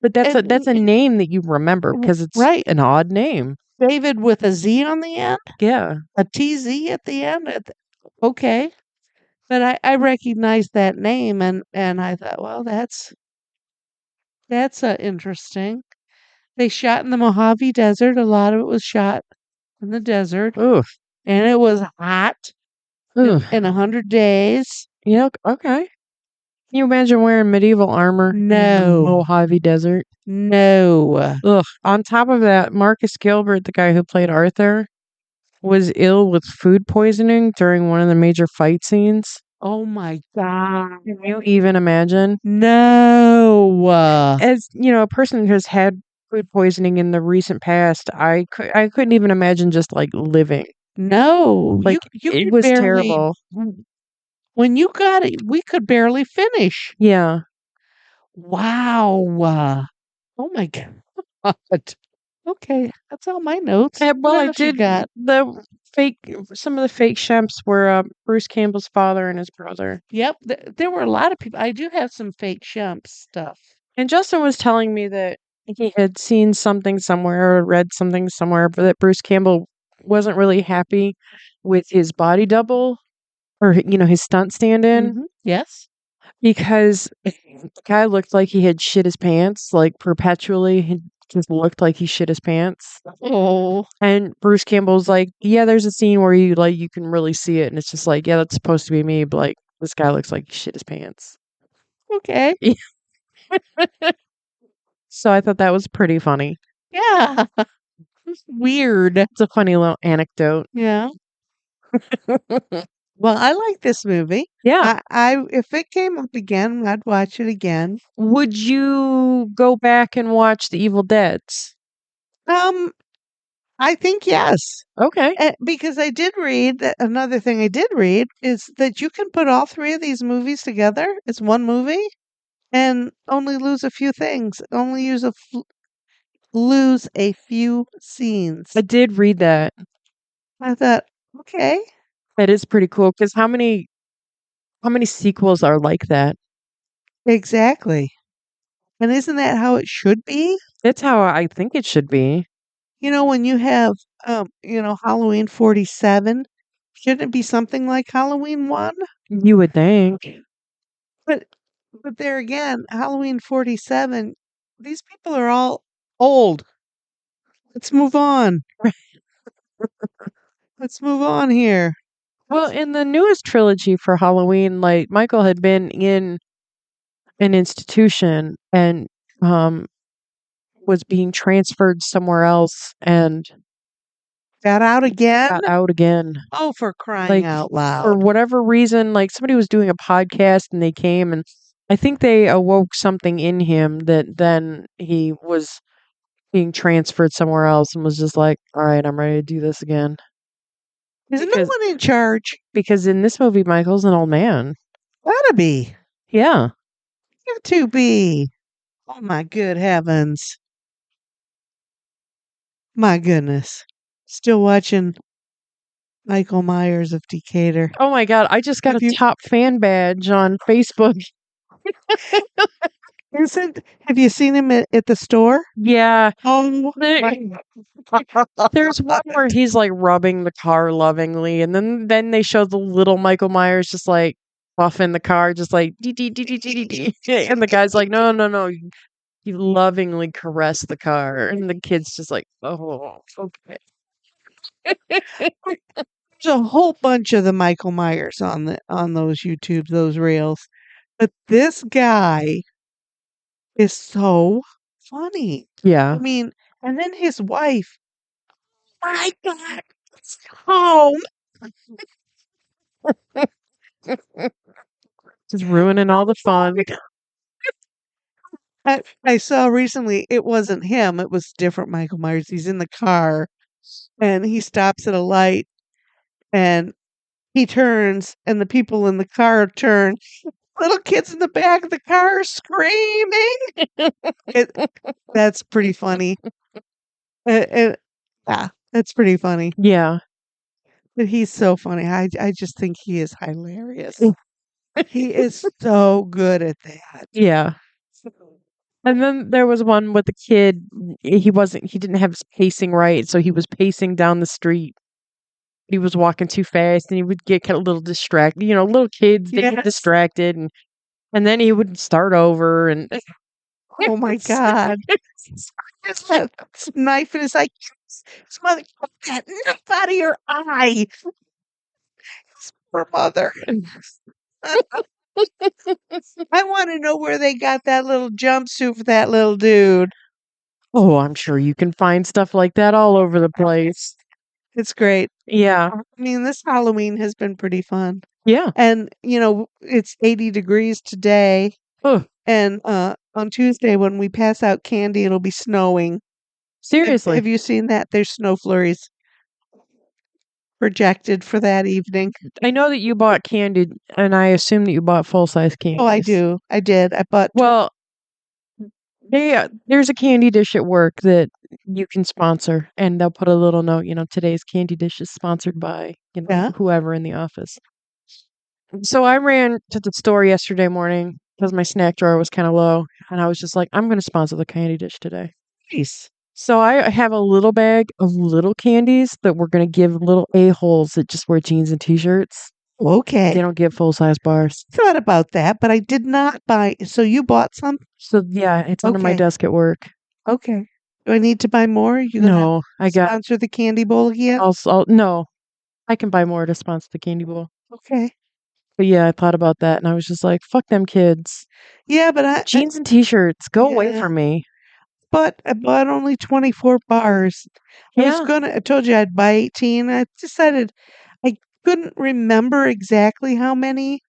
But And that's a name that you remember because it's right, an odd name. David with a Z on the end, Yeah. a TZ at the end. Okay, but I recognized that name, and I thought, well, that's interesting. They shot in the Mojave Desert. A lot of it was shot in the desert, Ooh. and it was hot Ooh. in 100 days. Yeah. Okay. Can you imagine wearing medieval armor in the No, Mojave Desert? no. Ugh. On top of that, Marcus Gilbert, the guy who played Arthur, was ill with food poisoning during one of the major fight scenes. Oh my god. Can you even imagine? No. As, a person who has had food poisoning in the recent past, I couldn't even imagine just, like, living. No. You Like, you it could was barely terrible. when you got it, we could barely finish. Yeah. Wow. Oh my god. Okay, that's all my notes. Well, What I else you did got? the fake some of the fake Shemps were, Bruce Campbell's father and his brother. Yep, there were a lot of people. I do have some fake Shump stuff. And Justin was telling me that he had seen something somewhere or read something somewhere, but that Bruce Campbell wasn't really happy with his body double or, his stunt stand-in Yes. because the guy looked like he had shit his pants, like, perpetually. He just looked like he shit his pants. Oh, And Bruce Campbell's like, "Yeah, there's a scene where you can really see it," and it's just like, "Yeah, that's supposed to be me, but, like, this guy looks like he shit his pants." okay. So I thought that was pretty funny. Yeah. Weird. It's a funny little anecdote. Yeah. Well, I like this movie. Yeah. I if it came up again, I'd watch it again. Would you go back and watch The Evil Deads? Um, I think yes. Okay. Because I did read that another thing I did read is that you can put all three of these movies together as one movie and only lose a few things. Only lose a few scenes. I did read that. I thought, okay, That is pretty cool because how many sequels are like that? exactly. And isn't that how it should be? That's how I think it should be. When you have, Halloween 47, shouldn't it be something like Halloween 1? You would think. But but there again, Halloween 47, these people are all old. Let's move on. Let's move on here. Well, in the newest trilogy for Halloween, like, Michael had been in an institution and, um, was being transferred somewhere else and Got out again? got out again. Oh, for crying Like, out for loud. whatever reason, like, somebody was doing a podcast and they came and I think they awoke something in him that then he was being transferred somewhere else and was just like, "All right, I'm ready to do this again." Is no Because one in charge? because in this movie, Michael's an old man. Gotta be. Yeah. Got to be. Oh my good heavens. My goodness. Still watching Michael Myers of Decatur. Oh my god, I just got Have a you top fan badge on Facebook. have you seen him at the store? Yeah. Oh There my there's one where he's, like, rubbing the car lovingly, and then they show the little Michael Myers just, like, buffing the car, just like, "Dee, dee, dee, dee, dee, dee, dee." And the guy's like, "No, no, no." You lovingly caress the car, and the kid's just like, "Oh, okay." There's a whole bunch of the Michael Myers on those YouTube, those reels. But this guy is so funny. I Yeah. mean, and then his wife, my God, it's home. Just ruining all the fun. I saw recently it wasn't him, it was different Michael Myers. He's in the car and he stops at a light and he turns and the people in the car turn. Little kids in the back of the car screaming. It, that's pretty funny. Yeah, that's pretty funny. Yeah. But he's so funny. I just think he is hilarious. He is so good at that. Yeah. And then there was one with the kid, he didn't have his pacing right, so he was pacing down the street. He was walking too fast and he would get kinda a little distracted. Little kids, they get Yes. distracted and then he would start over and Oh my God. Just that knife in his eye. His mother, "Get that knife out of your eye." His poor mother. I want to know where they got that little jumpsuit for that little dude. Oh, I'm sure you can find stuff like that all over the place. It's great. Yeah. I mean, this Halloween has been pretty fun. Yeah. And, it's 80 degrees today. Ugh, And on Tuesday, when we pass out candy, it'll be snowing. Have seriously. you seen that? There's snow flurries projected for that evening. I know that you bought candy, and I assume that you bought full-size Oh, I candies. do. I did. I bought Well, there's a candy dish at work that you can sponsor, and they'll put a little note, today's candy dish is sponsored by, yeah. whoever in the office. So I ran to the store yesterday morning because my snack drawer was kind of low, and I was just like, I'm going to sponsor the candy dish today. Nice. So I have a little bag of little candies that we're going to give little a-holes that just wear jeans and t-shirts. They Okay. don't get full-size bars. Thought about that, but I did not buy. So you bought some? So yeah, it's under my Okay. desk at work. Okay. Do I need to buy more? Are you gonna No, sponsor the candy bowl again? no, I can buy more to sponsor the candy bowl. Okay. But yeah, I thought about that and I was just like, fuck them kids. Yeah, but Jeans and t-shirts, go away yeah, from me. but I bought only 24 bars. Yeah, I told you I'd buy 18. I decided I couldn't remember exactly how many.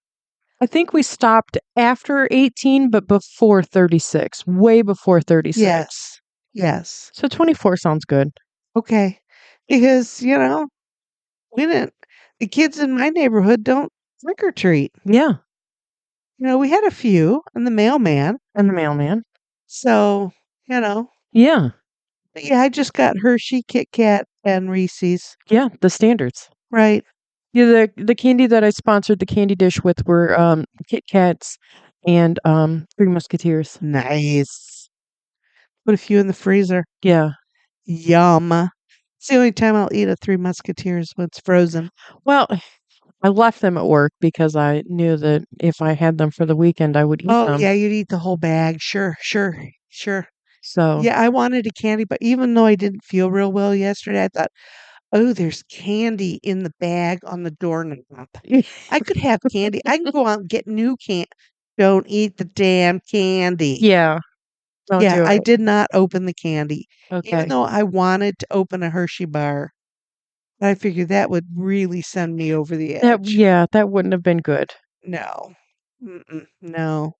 I think we stopped after 18, but before 36, way before 36. Yes. Yes. So 24 sounds good. Okay. Because, we didn't, the kids in my neighborhood don't trick or treat. Yeah, We had a few and the mailman. and the mailman. So, you know, Yeah, but yeah, I just got Hershey, Kit Kat, and Reese's. yeah, the standards. Right. Yeah, the candy that I sponsored the candy dish with were Kit Kats and Three Musketeers. Nice. Put a few in the freezer. Yeah. Yum. It's the only time I'll eat a Three Musketeers when it's frozen. Well, I left them at work because I knew that if I had them for the weekend, I would eat Oh, them. yeah, you'd eat the whole bag. Sure, sure, sure. So, Yeah, I wanted a candy, but even though I didn't feel real well yesterday, I thought, oh, there's candy in the bag on the doorknob. I could have candy. I can go out and get new candy. Don't eat the damn candy. yeah, don't Yeah, do I it. did not open the candy, even Okay. though I wanted to open a Hershey bar. I figured that would really send me over the edge. That wouldn't have been good. No. Mm-mm, no.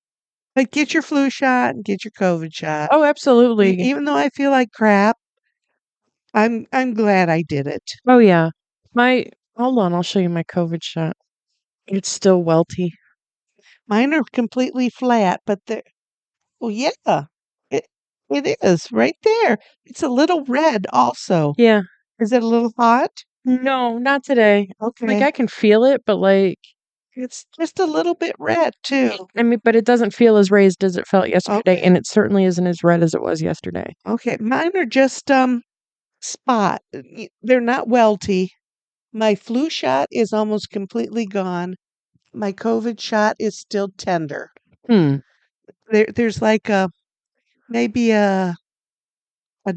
But get your flu shot and get your COVID shot. Oh, absolutely. Even though I feel like crap, I'm glad I did it. Oh, yeah. My Hold on, I'll show you my COVID shot. It's still welty. Mine are completely flat, but they're well, yeah. It it is right there. It's a little red also. Yeah. Is it a little hot? No, not today. Like Okay. I can feel it, but like It's just a little bit red too. I mean, but it doesn't feel as raised as it felt yesterday, Okay. and it certainly isn't as red as it was yesterday. Okay. Mine are just spot. They're not welty. My flu shot is almost completely gone. My COVID shot is still tender. Hmm. There's like maybe a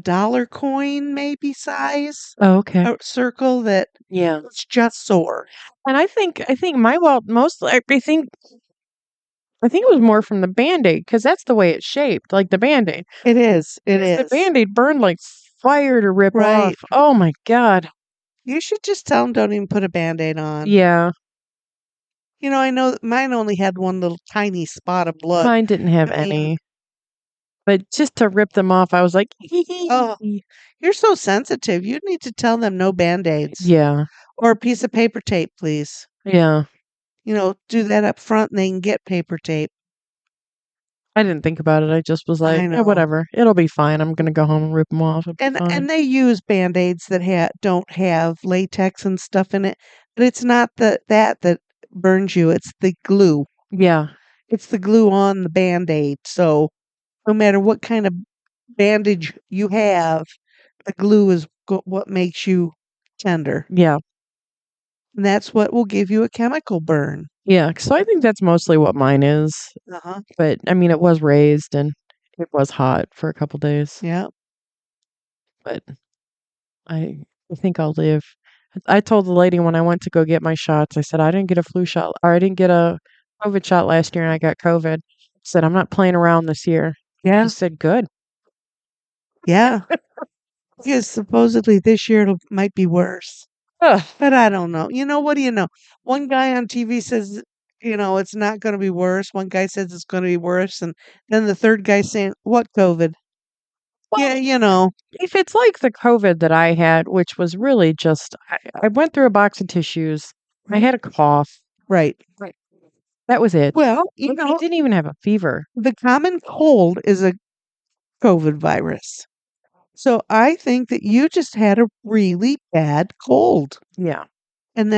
dollar coin maybe size Oh, okay. a circle that Yeah. it's just sore. And I think my most I think it was more from the Band-Aid because that's the way it's shaped, like the Band-Aid. It is. It Because the is. Band-Aid burned like fire to rip off. Right. Oh my god. You should just tell them don't even put a Band-Aid on. Yeah. I know that mine only had one little tiny spot of blood. Mine didn't have I mean, any. But just to rip them off, I was like, oh, you're so sensitive. You need to tell them no Band-Aids yeah. or a piece of paper tape, please. Yeah. Do that up front and they can get paper tape. I didn't think about it. I just was like, I yeah, know. whatever. It'll be fine. I'm gonna go home and rip them off. It'll be And fine. they use Band-Aids that don't have latex and stuff in it, but it's not that burns you, it's the glue. Yeah. It's the glue on the Band-Aid. So no matter what kind of bandage you have, the glue is what makes you tender. Yeah. And that's what will give you a chemical burn. Yeah. So I think that's mostly what mine is. Uh-huh. But I mean, it was raised and it was hot for a couple days. Yeah. But I I think I'll live. I told the lady when I went to go get my shots, I said I didn't get a flu shot or I didn't get a COVID shot last year and I got COVID. I said I'm not playing around this year. Yeah. She said good. Yeah. Because supposedly this year it might be worse. Ugh. But I don't know. What do you know? One guy on TV says, it's not going to be worse. One guy says it's going to be worse. And then the third guy saying, what COVID? Yeah, Well, if it's like the COVID that I had, which was really just, I went through a box of tissues. I had a cough. right. That was it. Well, I didn't even have a fever. the common cold is a COVID virus. So I think that you just had a really bad cold. Yeah. And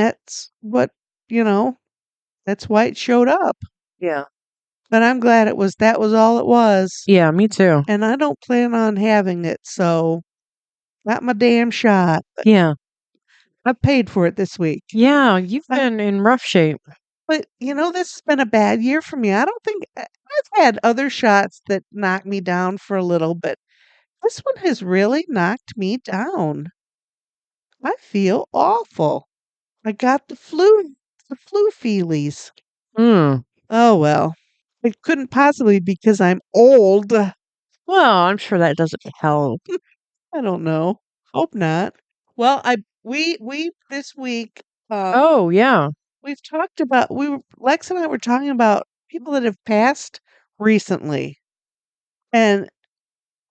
you know, that's why it showed up. Yeah. But I'm glad that was all it was. Yeah, me too. And I don't plan on having it, so not my damn shot. But Yeah. I paid for it this week. Yeah, you've I, been in rough shape. but this has been a bad year for me. I don't think I've had other shots that knocked me down for a little, but this one has really knocked me down. I feel awful. I got the flu feelies. Mm. Oh well. It couldn't possibly be because I'm old. Well, I'm sure that doesn't help. I don't know. Hope not. Well, I we this week Oh, yeah. we've talked about Lex and I were talking about people that have passed recently. And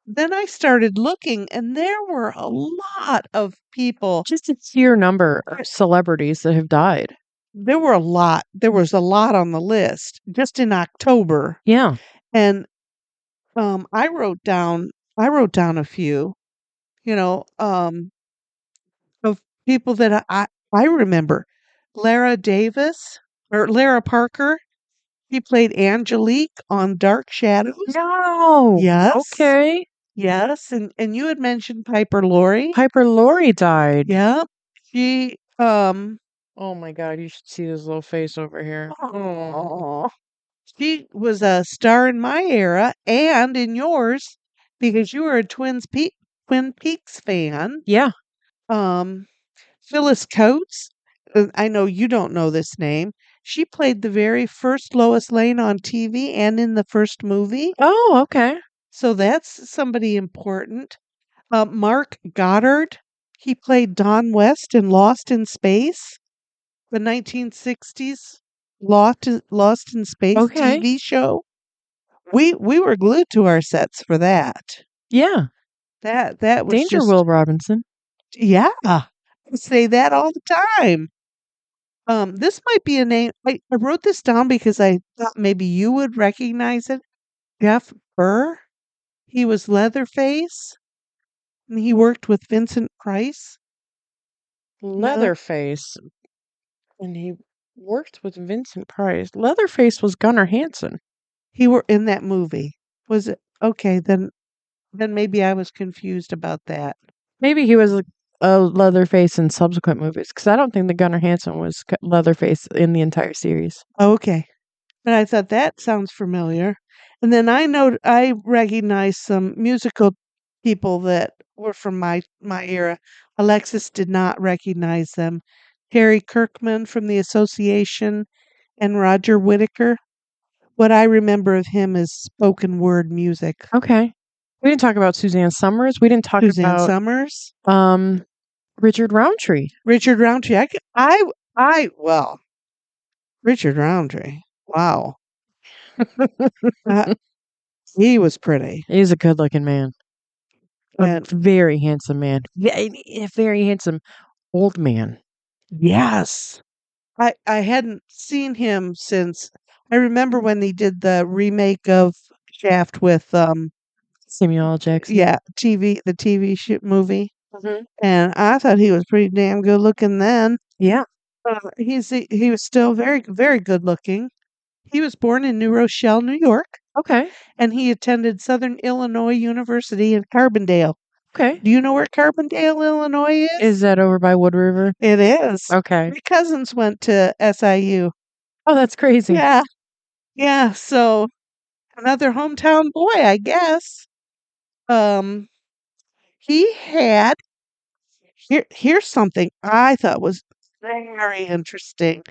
then I started looking and there were a lot of people. Just a sheer number of celebrities that have died. There were a lot. There was a lot on the list just in October. Yeah. And I wrote down a few, you know, of people that I remember. Lara Parker, she played Angelique on Dark Shadows. No. Yes. Okay. Yes, and you had mentioned Piper Laurie. Piper Laurie died. Yeah. She Oh my God, you should see this little face over here. Oh. aw, she was a star in my era and in yours because you were a Twin Peaks fan. Yeah. Um Phyllis Coates, I know you don't know this name. She played the very first Lois Lane on TV and in the first movie. Oh, okay. So that's somebody important. Mark Goddard, he played Don West in Lost in Space, the 1960s Lost in Space Okay. TV show. We were glued to our sets for that. Yeah. That was Danger just Will Robinson. yeah. I say that all the time. This might be a name. I wrote this down because I thought maybe you would recognize it. Jeff Burr. He was Leatherface, and he worked with Vincent Price. No, Leatherface. And he worked with Vincent Price. Leatherface was Gunnar Hansen. he were in that movie. Was it okay? Then maybe I was confused about that. Maybe he was a Leatherface in subsequent movies because I don't think the Gunnar Hansen was Leatherface in the entire series. Okay, and I thought that sounds familiar. And then I recognized some musical people that were from my era. Alexis did not recognize them. Harry Kirkman from the Association and Roger Whittaker. What I remember of him is spoken word music. Okay. We didn't talk about Suzanne Summers. We didn't talk Suzanne about Summers, Richard Roundtree. Richard Roundtree. Well, Richard Roundtree. Wow, uh, he was pretty. He's a good looking man. A And very handsome man. A very handsome old man. yes, I hadn't seen him since. I remember when they did the remake of Shaft with Samuel L. Jackson. yeah, the TV movie, Mhm. and I thought he was pretty damn good looking then. Yeah. He was still very very good looking. He was born in New Rochelle, New York, Okay. and he attended Southern Illinois University in Carbondale. Okay. Do you know where Carbondale, Illinois Is is? that over by Wood River? It is. Okay. My cousins went to SIU. Oh, that's crazy. Yeah, yeah. So another hometown boy, I guess. Um, he had here's something I thought was very interesting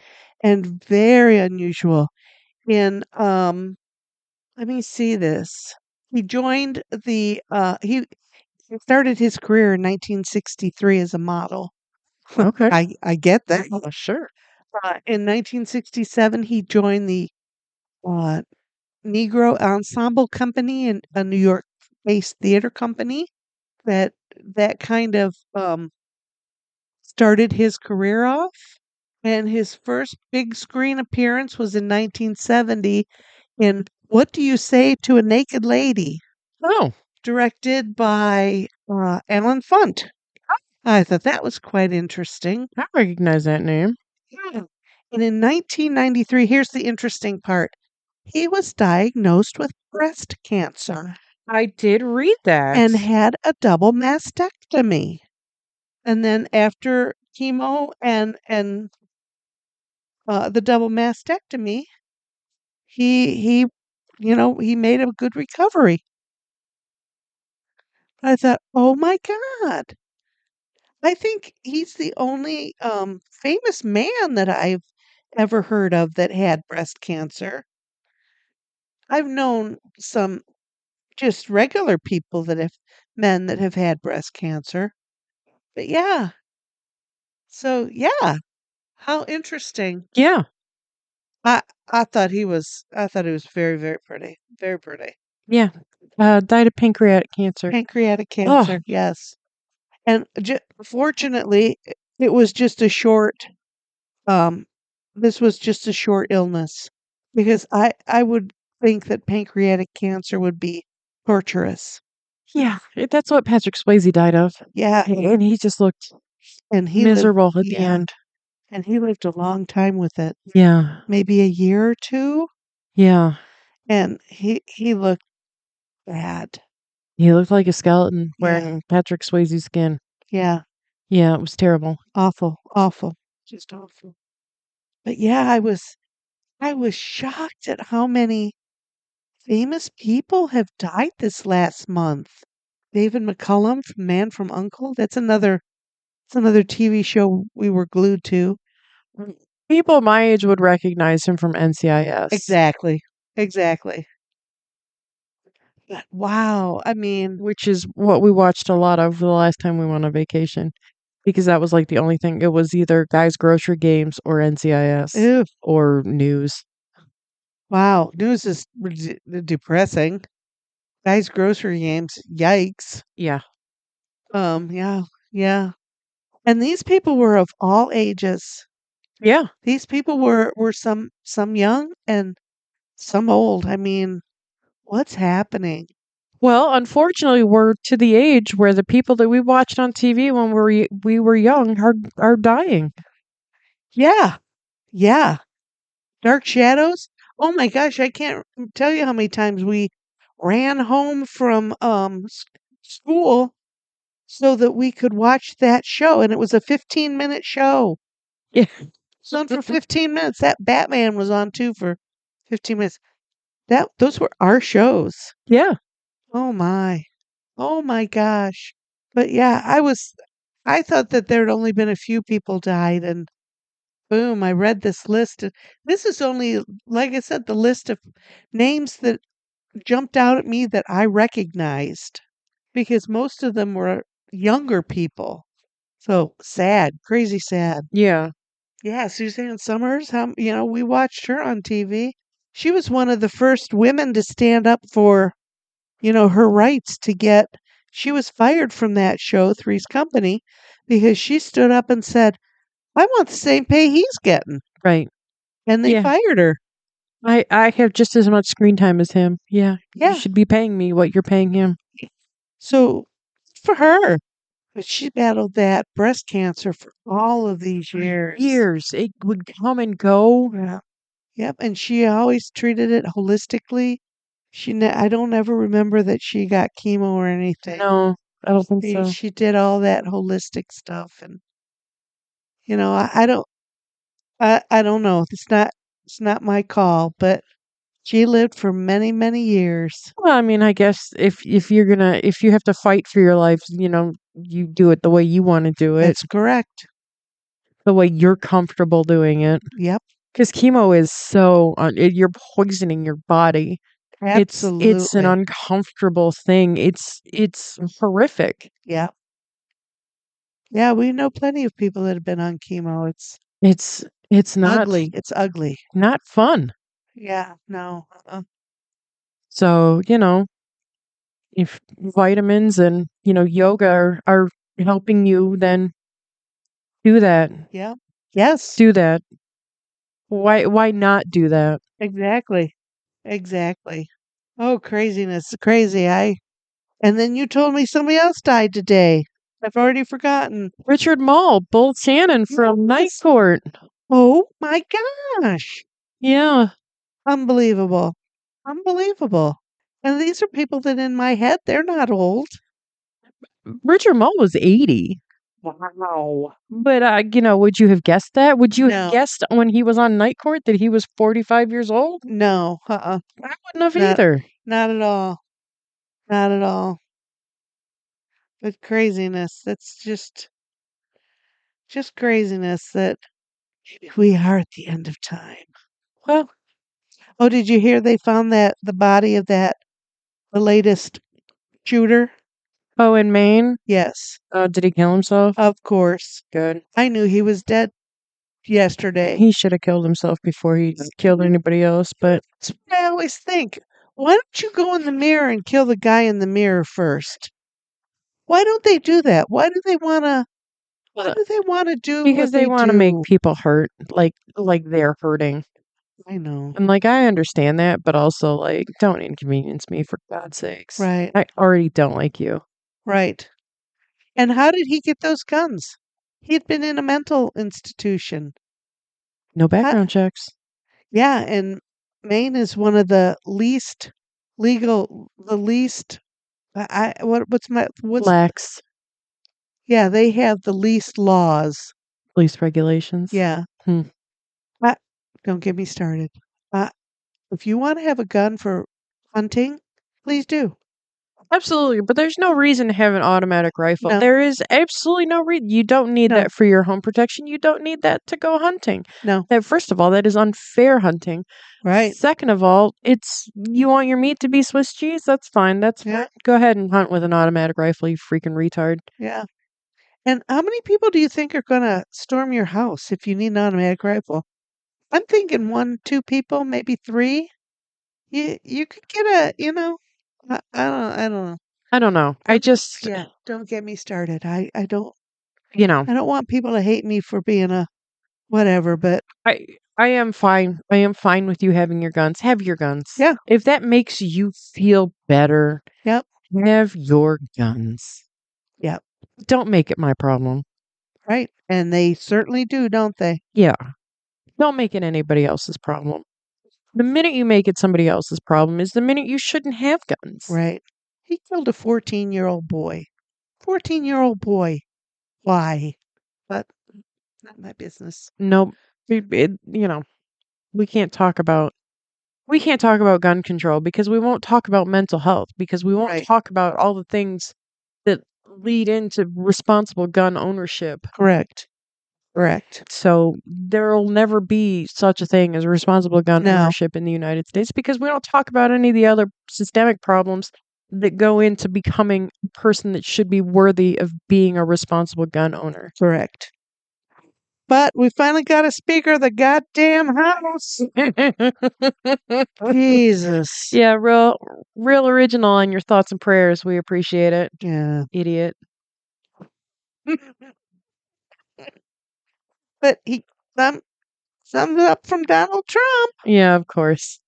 and very unusual. In let me see this. He joined the he He started his career in 1963 as a model. Okay. I get that. Sure. In 1967, he joined the uh, Negro Ensemble Company, and a New York-based theater company that that kind of started his career off. And his first big screen appearance was in 1970 in What Do You Say to a Naked Lady, Oh, directed by Alan Funt. I thought that was quite interesting. I recognize that name. Yeah. And in 1993, here's the interesting part. He was diagnosed with breast cancer I did read that. and had a double mastectomy. And then after chemo and the double mastectomy, he he made a good recovery. I thought, "Oh my god." I think he's the only famous man that I've ever heard of that had breast cancer. I've known some just regular people that have men that have had breast cancer. But yeah, so yeah, how interesting. Yeah. I I thought he was very, very pretty. Very pretty. Yeah. Died of pancreatic cancer. Pancreatic Oh, cancer, yes. And fortunately, it was just a short um this was just a short illness, because I would think that pancreatic cancer would be torturous. yeah. That's what Patrick Swayze died of. Yeah, And he just looked and he lived miserable at the yeah, end. and he lived a long time with it. Yeah. Maybe a year or two, Yeah. and he looked bad. He looked like a skeleton Yeah. wearing Patrick Swayze skin. Yeah, Yeah, it was terrible. awful, awful. Just awful. But yeah, I was shocked at how many famous people have died this last month. David McCullum from Man from Uncle. It's another TV show we were glued to. People my age would recognize him from NCIS, Exactly. Exactly. But wow. I mean, which is what we watched a lot of the last time we went on vacation because that was like the only thing. It was either Guys Grocery Games or NCIS ew, or news. wow. News is depressing. Guys, grocery games. Yikes. Yeah. Yeah, yeah. And these people were of all ages. Yeah. These people were some young and some old. I mean, what's happening? Well, unfortunately, we're to the age where the people that we watched on TV when we were young are dying. Yeah, yeah. Dark Shadows? Oh my gosh, I can't tell you how many times we ran home from school so that we could watch that show, and it was a 15-minute show. Yeah. It's on for 15 minutes. That Batman was on too for 15 minutes. That those were our shows. Yeah. Oh my. Oh my gosh. But yeah, I thought that there'd only been a few people died, and boom, I read this list. This is only, like I said, the list of names that jumped out at me that I recognized, because most of them were younger people. So sad, crazy sad. Yeah. Yeah, Suzanne Summers, we watched her on TV. She was one of the first women to stand up for, her rights to get. She was fired from that show, Three's Company, because she stood up and said, I want the same pay he's getting. Right. And they Yeah. fired her. I have just as much screen time as him. Yeah. You Yeah. should be paying me what you're paying him. So for her. But she battled that breast cancer for all of these For years. years. It would come and go. Yeah. Yep. And she always treated it holistically. I don't ever remember that she got chemo or anything. No, I don't think She, so. she did all that holistic stuff. And, I don't know. It's not my call, but she lived for many, many years. Well, I mean, I guess if you have to fight for your life, you do it the way you want to do it, That's correct. the way you're comfortable doing it. Yep. Because chemo is so, you're poisoning your body. It's an Absolutely. uncomfortable thing. It's horrific. Yeah. Yeah, we know plenty of people that have been on chemo. It's It's not ugly. It's ugly. not fun. Yeah, no. So, if vitamins and, yoga are helping you, then do that. Yeah. Yes, Do that. Why not do that? exactly. Exactly. Oh, craziness. Crazy. And then you told me somebody else died today. I've already forgotten. Richard Mall, Bull Shannon from Night Yes. Court. Oh my gosh. Yeah. Unbelievable. Unbelievable. And these are people that in my head, they're not old. Richard Mall was 80. Wow. But, would you have guessed that? Would you have No, guessed when he was on Night Court that he was 45 years old? no, I wouldn't have not, either. not at all. Not at all. But craziness. That's just craziness that maybe we are at the end of time. Well, Oh, did you hear they found the body of the latest shooter? oh, in Maine, Yes, did he kill himself? of course. Good. I knew he was dead yesterday. He should have killed himself before he killed anybody else, but That's what I always think. Why don't you go in the mirror and kill the guy in the mirror first? Why don't they do that? Why uh, do they want to do because what they they want to make do? people hurt, like they're hurting. I know. And I understand that, but also don't inconvenience me for God's sakes. Right. I already don't like you. Right. And how did he get those guns? He'd been in a mental institution. No How, background checks. yeah, and Maine is one of the least legal, the least. What's my what's Lax yeah? They have the least laws. police regulations. Yeah. Hmm. Uh, don't get me started. Uh, if you want to have a gun for hunting, please do. Absolutely, but there's no reason to have an automatic rifle. No, There is absolutely no reason. You don't need no, that for your home protection. You don't need that to go hunting. no. That first of all, that is unfair hunting. Right. Second of all, it's you want your meat to be Swiss cheese. That's fine. That's fine. Yeah. Go ahead and hunt with an automatic rifle. You freaking retard. Yeah. And how many people do you think are going to storm your house if you need an automatic rifle? I'm thinking one, two people, maybe three. You could get I don't know. I don't know. I Don't, just, yeah, don't get me started. you know, I don't want people to hate me for being a whatever, but I I am fine. I am fine with you having your guns. Have your guns. yeah, If that makes you feel better, yep, have your guns. yep, Don't make it my problem. right. And they certainly do, don't they? Yeah. Don't make it anybody else's problem. The minute you make it somebody else's problem is the minute you shouldn't have guns. Right. He killed a 14-year-old boy. 14-year-old boy. Why? But not my business. Nope. We can't talk about gun control because we won't talk about mental health because we won't Right. talk about all the things that lead into responsible gun ownership. Correct. Correct. So there'll never be such a thing as responsible gun No. ownership in the United States because we don't talk about any of the other systemic problems that go into becoming a person that should be worthy of being a responsible gun owner. Correct. But we finally got a speaker of the goddamn house. Jesus. Yeah, real original on your thoughts and prayers. We appreciate it. Yeah. Idiot. But he thumb, thumbs up from Donald Trump. Yeah, of course.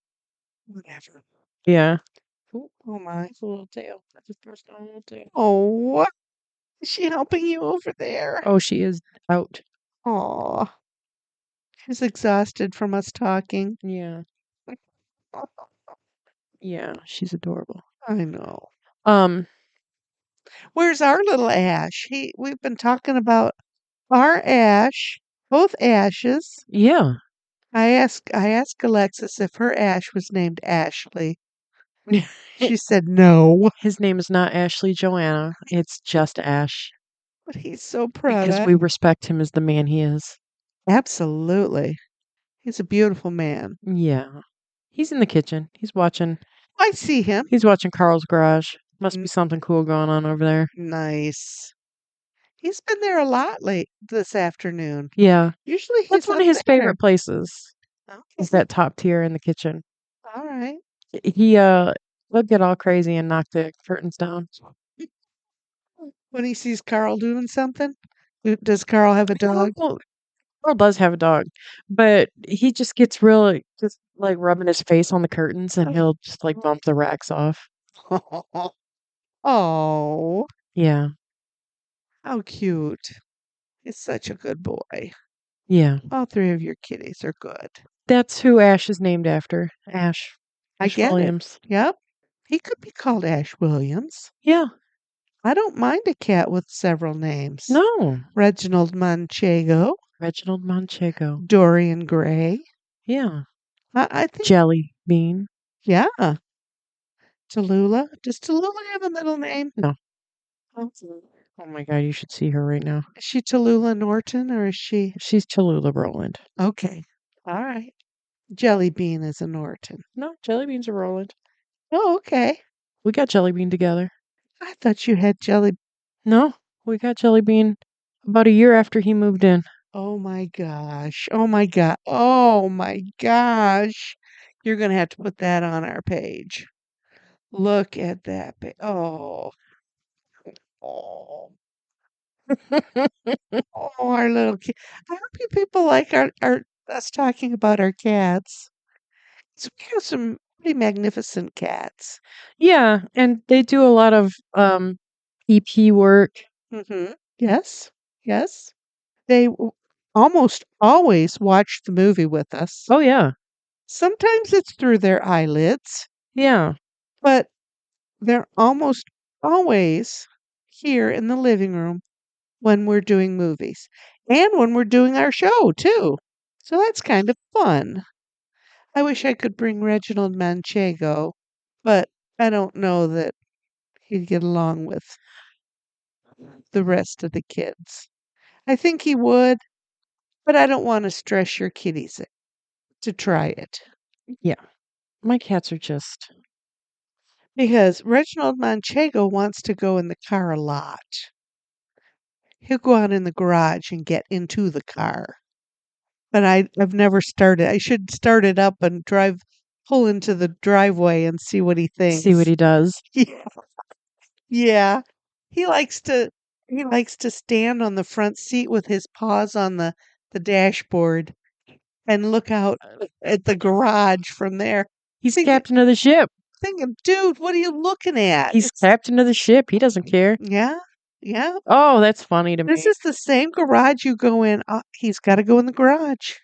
Whatever. Yeah. Oh my. It's a little tail. I just pressed on a little tail. Oh, what? Is she helping you over there? Oh, she is out. Oh, she's exhausted from us talking. Yeah. Yeah, she's adorable. I know. Um, Where's our little Ash? We've been talking about our Ash, both Ashes. yeah. I asked Alexis if her Ash was named Ashley. She said no. His name is not Ashley Joanna. It's just Ash But he's so proud because of. we respect him as the man he is. Absolutely. He's a beautiful man. Yeah. He's in the kitchen. He's watching I see him. He's watching Carl's Garage. Must be N- something cool going on over there. nice. He's been there a lot late this afternoon. Yeah. Usually That's he's one up of his there. favorite places. Is Okay. that top tier in the kitchen. All right. He'll get all crazy and knock the curtains down. When he sees Carl doing something, does Carl have a dog? Well, Carl does have a dog, but he just gets really just like rubbing his face on the curtains and he'll just like bump the racks off. Oh, Yeah. how cute. He's such a good boy. Yeah. All three of your kitties are good. That's who Ash is named after. Ash. I Ash get it. Williams. Yep. He could be called Ash Williams. Yeah. I don't mind a cat with several names. No. Reginald Manchego, Reginald Manchego. Dorian Gray. Yeah. I think, Jelly Bean. yeah. Tallulah. Does Tallulah have a middle name? No. Oh, Oh my God, you should see her right now. is she Tallulah Norton or is she? She's Tallulah Roland. Okay. All right. Jelly Bean is a Norton. No, Jelly Bean's a Roland. Oh, okay. We got Jelly Bean together. I thought you had Jelly. No, we got Jelly Bean about a year after he moved in. Oh my gosh. Oh my God. Oh my gosh. You're going to have to put that on our page. Look at that. Oh, oh, oh, our little kid. I hope you people like our us talking about our cats. So we have some pretty magnificent cats. Yeah, and they do a lot of EP work. Yes, yes. They almost always watch the movie with us. Oh yeah. Sometimes it's through their eyelids, Yeah. but they're almost always here in the living room when we're doing movies and when we're doing our show too. So that's kind of fun. I wish I could bring Reginald Manchego, but I don't know that he'd get along with the rest of the kids. I think he would, but I don't want to stress your kitties to try it Yeah. My cats are just because Reginald Manchego wants to go in the car a lot. He'll go out in the garage and get into the car. But I've never started. I should start it up and pull into the driveway and see what he see what thinks. he does. Yeah. Yeah. He likes to stand on the front seat with his paws on the dashboard and look out at the garage from there. He's Thinking, captain of the ship. dude, what are you looking at? He's captain of the ship. He doesn't care. Yeah, yeah. Oh, that's funny to This me. is the same garage you go in. He's got to go in the garage.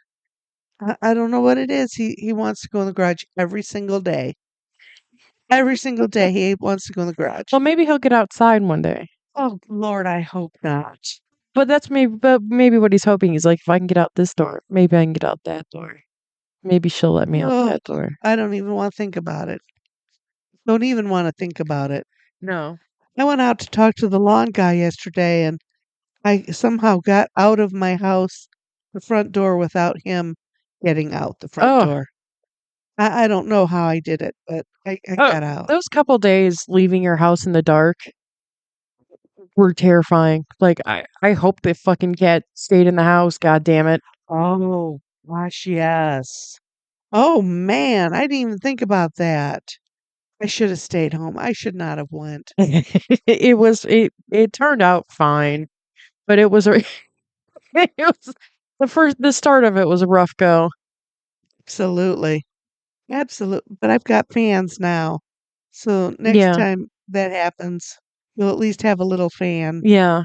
I don't know what it is. He wants to go in the garage every single day. Every single day he wants to go in the garage. Well, maybe he'll get outside one day. Oh Lord, I hope not. But maybe what he's hoping is like if I can get out this door, maybe I can get out that door. Maybe she'll let me out Oh, that door. I don't even want to think about it. Don't even want to think about it. No. I went out to talk to the lawn guy yesterday and I somehow got out of my house, the front door, without him getting out the front Oh, door. I don't know how I did it, but I oh, got out. those couple days leaving your house in the dark were terrifying. Like I hope the fucking cat stayed in the house, god damn it. Oh, gosh, yes. Oh man, I didn't even think about that. I should have stayed home. I should not have went. It turned out fine, but it was a it was the start of it was a rough go. Absolutely. Absolutely. But I've got fans now. So next Yeah. time that happens, you'll at least have a little fan. Yeah.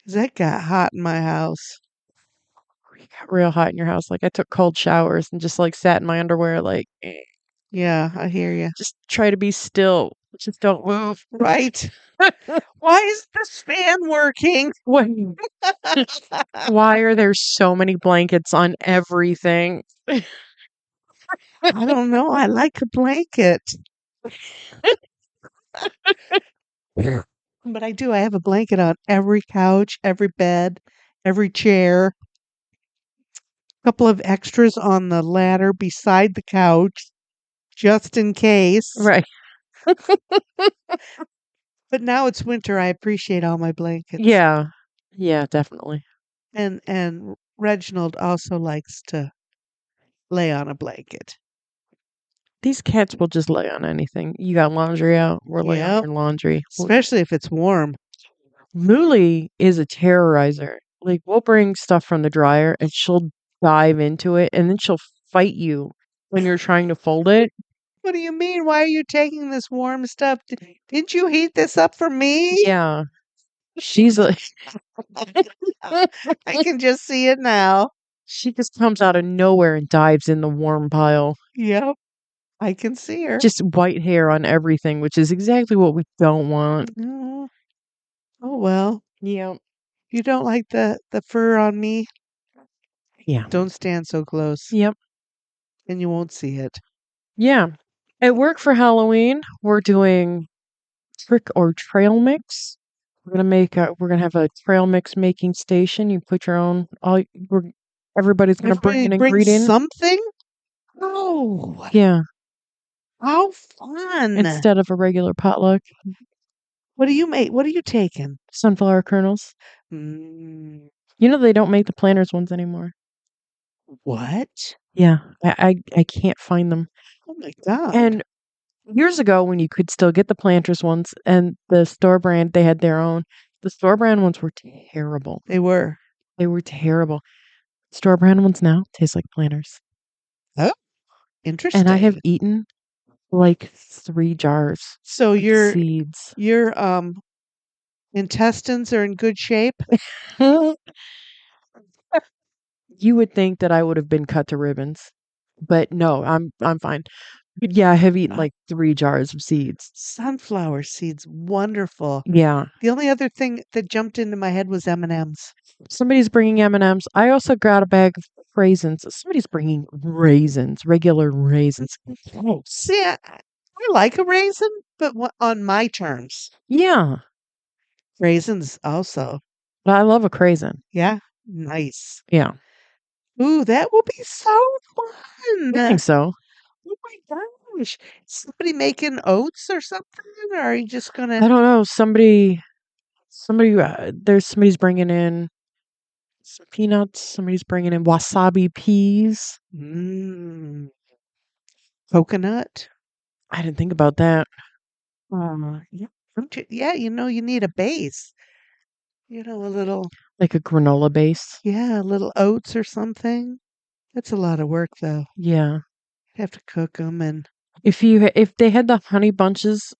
'Cause that got hot in my house. It got real hot in your house. Like I took cold showers and just like sat in my underwear like Yeah, I hear you. just try to be still. Just don't move. Right. Why is this fan working? What? Why are there so many blankets on everything? I don't know. I like a blanket. But I do. I have a blanket on every couch, every bed, every chair. Couple of extras on the ladder beside the couch. just in case. Right. But now it's winter. I appreciate all my blankets. Yeah. Yeah, definitely. And Reginald also likes to lay on a blanket. These cats will just lay on anything. You got laundry out, we'll lay on Yep. your laundry. Especially if it's warm. Luli is a terrorizer. Like, we'll bring stuff from the dryer and she'll dive into it and then she'll fight you when you're trying to fold it. What do you mean? Why are you taking this warm stuff? Didn't you heat this up for me? Yeah. She's a I can just see it now. she just comes out of nowhere and dives in the warm pile. Yep, I can see her. Just white hair on everything, which is exactly what we don't want. Mm, oh well. Yeah. You don't like the fur on me? Yeah. Don't stand so close, Yep. and you won't see it. Yeah. At work for Halloween, we're doing trick or trail mix. We're gonna have a trail mix making station. You put your own everybody's gonna bring Everybody an brings ingredient. something. Oh, Yeah. how fun! Instead of a regular potluck. What do you make? What are you taking? Sunflower kernels. Mm, You know they don't make the planters ones anymore. what? Yeah. I can't find them. Oh my God! And years ago when you could still get the planters ones and the store brand, they had their own. The store brand ones were terrible. They were. They were terrible. Store brand ones now taste like planters. Oh, And I have interesting. eaten like 3 jars So of seeds. your intestines are in good shape. You would think that I would have been cut to ribbons, but no, I'm fine. But yeah, I have eaten Uh, like 3 jars of seeds. sunflower seeds, wonderful. Yeah. The only other thing that jumped into my head was M&Ms. Somebody's bringing M&Ms. I also got a bag of raisins. Somebody's bringing raisins, regular raisins. Gross. See, I like a raisin, but on my terms. Yeah, Raisins also. but I love a craisin. Yeah, nice. Yeah, Ooh, that will be so I fun. think so. Oh my gosh. Somebody making oats or something? Or are you just gonna I don't know. Somebody's bringing in some peanuts. Somebody's bringing in wasabi peas. mm, coconut? I didn't think about that. Yeah. Yeah, you need a base. A little, Like a granola base. yeah, a little oats or something. That's a lot of work though. Yeah. Have to cook them and If they had the honey bunches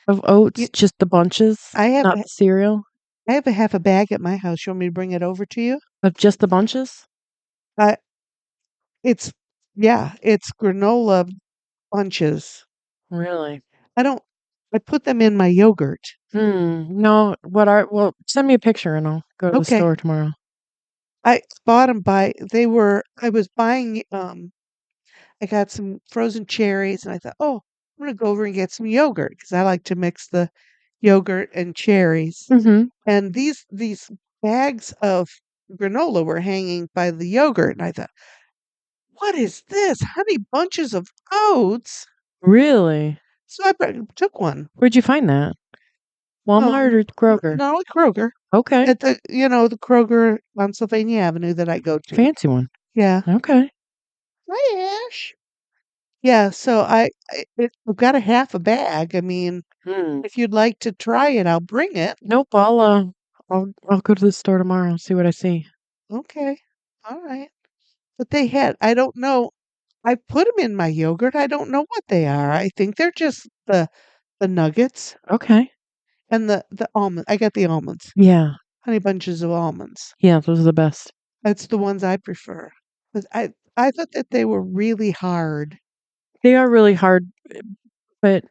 of oats, you, just the bunches, I have not the cereal, I have a half a bag at my house. You want me to bring it over to you? of just the bunches. I it's yeah, it's granola bunches. Really? I don't I put them in my yogurt. No, well, send me a picture and I'll go to the Okay. store tomorrow. I bought them I was buying I got some frozen cherries and I thought, "Oh, I'm going to go over and get some yogurt because I like to mix the yogurt and cherries." Mm-hmm. And these bags of granola were hanging by the yogurt and I thought, "What is this? Honey bunches of oats?" Really? So I took one. Where'd you find that? Walmart or Kroger? No, at Kroger. Okay. At the Kroger on Sylvania Avenue that I go to. Fancy one. Yeah. Okay. Hi, Ash. Yeah, so I've got a half a bag. I mean, Hmm. if you'd like to try it, I'll bring it. Nope. I'll go to the store tomorrow and see what I see. Okay. All right. But I don't know. I put them in my yogurt. I don't know what they are. I think they're just the nuggets Okay. and the almond. I got the almonds. Yeah. Honey bunches of almonds. Yeah. Those are the best. That's the ones I prefer. But I thought that they were really hard. They are really hard, but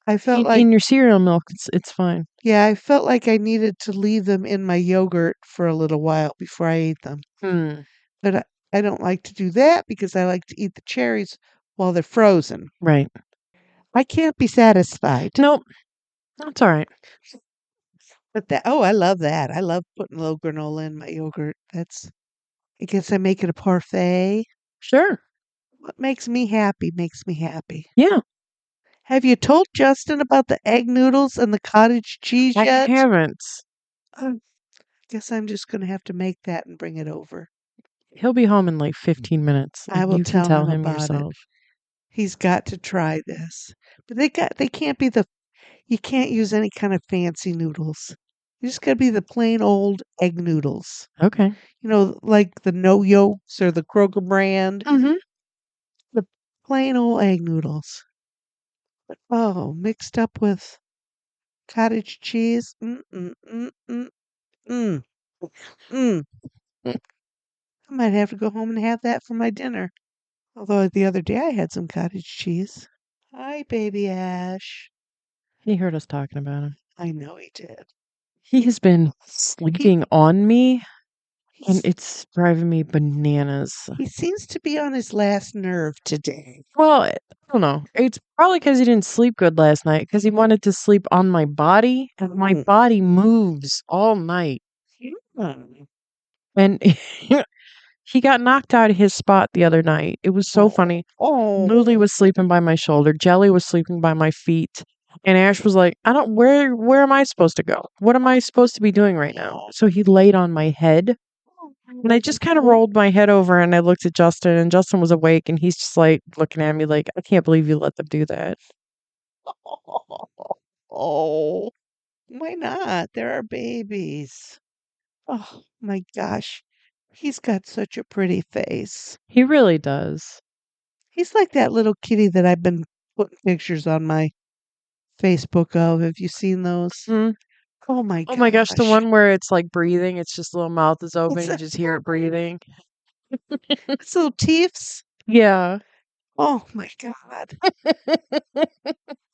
I felt like in your cereal milk, it's fine. Yeah, I felt like I needed to leave them in my yogurt for a little while before I ate them. Hmm. But I don't like to do that because I like to eat the cherries while they're frozen. Right. I can't be satisfied. Nope. That's all right. But I love that. I love putting a little granola in my yogurt. I guess I make it a parfait. Sure. What makes me happy makes me happy. Yeah. Have you told Justin about the egg noodles and the cottage cheese I yet? haven't. Guess I'm just gonna have to make that and bring it over. He'll be home in like 15 minutes. I will You can tell tell him him about it. yourself. He's got to try this. But they can't be you can't use any kind of fancy noodles. You just gotta be the plain old egg noodles. Okay. You know, like the no yolks or the Kroger brand. Mm-hmm. The plain old egg noodles. Oh, mixed up with cottage cheese. Mm. Mm. I might have to go home and have that for my dinner. Although the other day I had some cottage cheese. Hi, baby Ash. He heard us talking about him. I know he did. He has been He sleeping on me, and he's, it's driving me bananas. he seems to be on his last nerve today. Well, I don't know. It's probably because he didn't sleep good last night, because he wanted to sleep on my body, and my Mm. body moves all night. Mm. And he got knocked out of his spot the other night. It was so Oh, funny. oh, Lily was sleeping by my shoulder. Jelly was sleeping by my feet. And Ash was like, I don't where am I supposed to go? What am I supposed to be doing right now? So he laid on my head. And I just kind of rolled my head over and I looked at Justin and Justin was awake and he's just like looking at me like, I can't believe you let them do that. oh, why not? There are babies. Oh my gosh. He's got such a pretty face. He really does. He's like that little kitty that I've been putting pictures on my Facebook of. Have you seen those? Mm. Oh my Oh my gosh, the gosh. one where it's like breathing, it's just little mouth is open, It's, you just hear it breathing. it's little teeths. Yeah. Oh my God.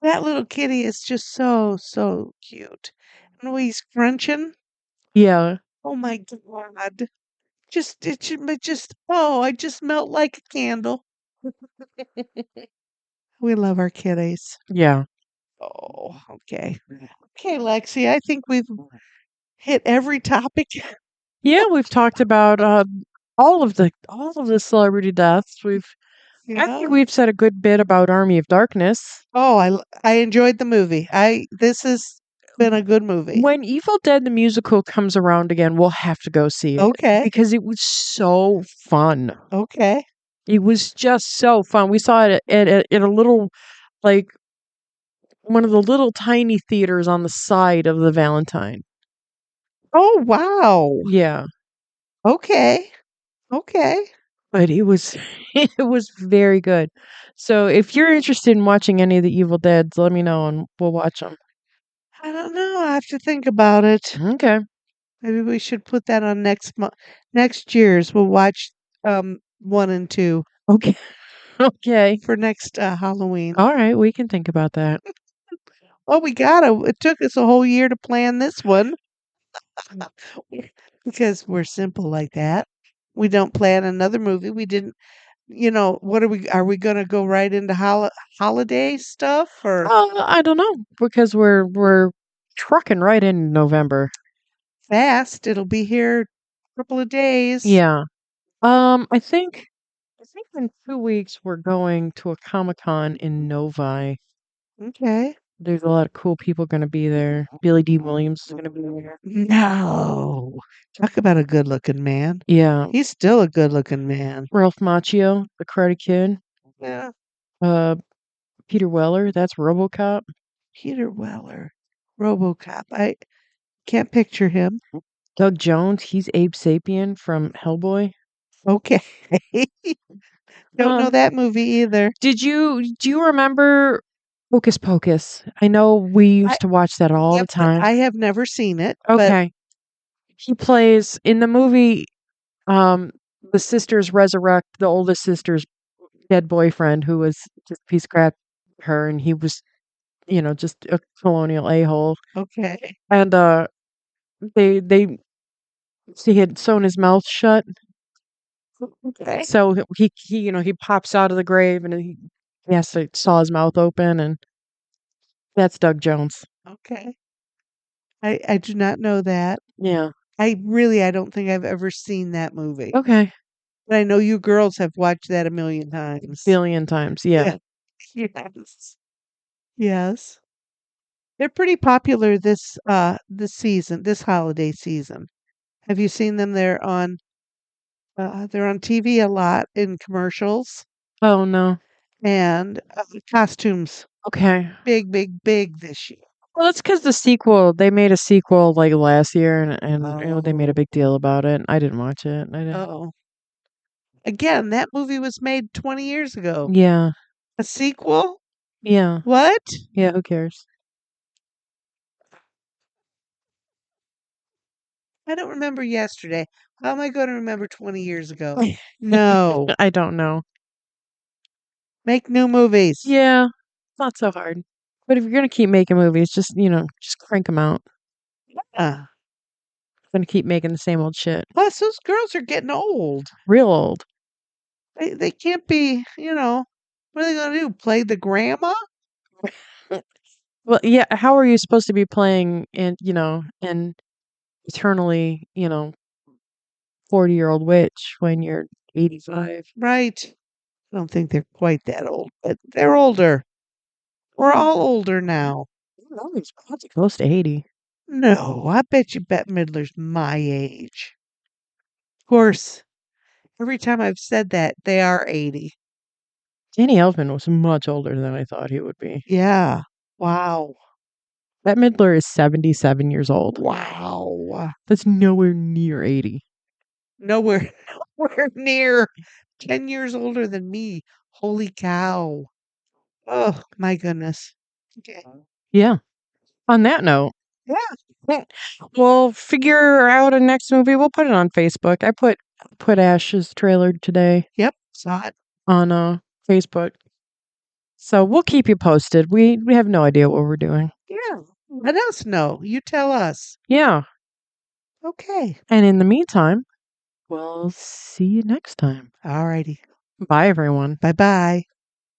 That little kitty is just so, so cute. And when he's crunching, Yeah. oh my God. Oh, I just melt like a candle. We love our kitties. Yeah. Oh, okay. Okay, Lexi, I think we've hit every topic. Yeah, we've talked about all of the celebrity deaths. I Yeah. think we've said a good bit about Army of Darkness. Oh, I enjoyed the movie. This has been a good movie. When Evil Dead the musical comes around again, we'll have to go see it Okay. because it was so fun. Okay. It was just so fun. We saw it at a little like one of the little tiny theaters on the side of the Valentine. Oh, wow. Yeah, Okay. Okay. but it was it was very good. So if you're interested in watching any of the Evil Deads, let me know and we'll watch them. I don't know. I have to think about it. Okay. Maybe we should put that on next year's. We'll watch 1 and 2 Okay. Okay. for next Halloween. All right, we can think about that. Oh, we gotta. It took us a whole year to plan this one because we're simple like that. We don't plan another movie. We didn't, what are we gonna go right into holiday stuff or I don't know because we're trucking right in November. fast? It'll be here a couple of days. Yeah. I think in 2 weeks we're going to a Comic-Con in Novi. Okay. There's a lot of cool people going to be there. Billy D. Williams is going to be there. No. Talk about a good looking man. Yeah. He's still a good looking man. Ralph Macchio, the Karate Kid. Yeah. Uh, Peter Weller, that's RoboCop. Peter Weller. RoboCop. I can't picture him. Doug Jones, he's Abe Sapien from Hellboy. Okay. Don't know Um, that movie either. do you remember Hocus Pocus? I know we I used to watch that all Yep, the time. I have never seen it, but Okay. He plays in the movie, um, the sisters resurrect the oldest sister's dead boyfriend who was just a piece of crap to her and he was, just a colonial a-hole. okay. And they he had sewn his mouth shut. Okay. So he pops out of the grave and he has to saw his mouth open and that's Doug Jones. Okay. I do not know that. Yeah. I don't think I've ever seen that movie. Okay. But I know you girls have watched that a million times. Billion times. Yeah. Yeah. Yes. Yes. They're pretty popular this season, this holiday season. Have you seen them? They're on TV a lot in commercials Oh, no. and costumes. Okay. Big, big, big this year. Well, that's because they made a sequel like last year, and they made a Oh, big deal about it. I didn't watch it. I didn't. oh. Again, that movie was made 20 years ago. Yeah. A sequel? Yeah. What? Yeah. Who cares? I don't remember yesterday. How am I going to remember 20 years ago? No. I don't know. Make new movies. Yeah. Not so hard. But if you're gonna keep making movies, just crank them out. Uh, Gonna keep making the same old shit. plus, those girls are getting old. Real old. They can't be, what are they going to do? Play the grandma? Well, yeah. How are you supposed to be playing an eternally, 40-year-old witch when you're 85? Right. I don't think they're quite that old, but they're older. We're all older now. No, he's probably close to 80. No, I bet you Bette Midler's my age. Of course, every time I've said that, they are 80. Danny Elfman was much older than I thought he would be. Yeah. Wow. Bette Midler is 77 years old. Wow. That's nowhere near 80. Nowhere, nowhere near 10 years older than me. Holy cow. Oh, my goodness. Okay. Yeah. On that note, Yeah. we'll figure out a next movie. We'll put it on Facebook. I put Ash's trailer today Yep. Saw it. on Facebook. So we'll keep you posted. We have no idea what we're doing. Yeah. Let us know. You tell us. Yeah. Okay. And in the meantime, we'll see you next time. All righty. Bye everyone. Bye bye.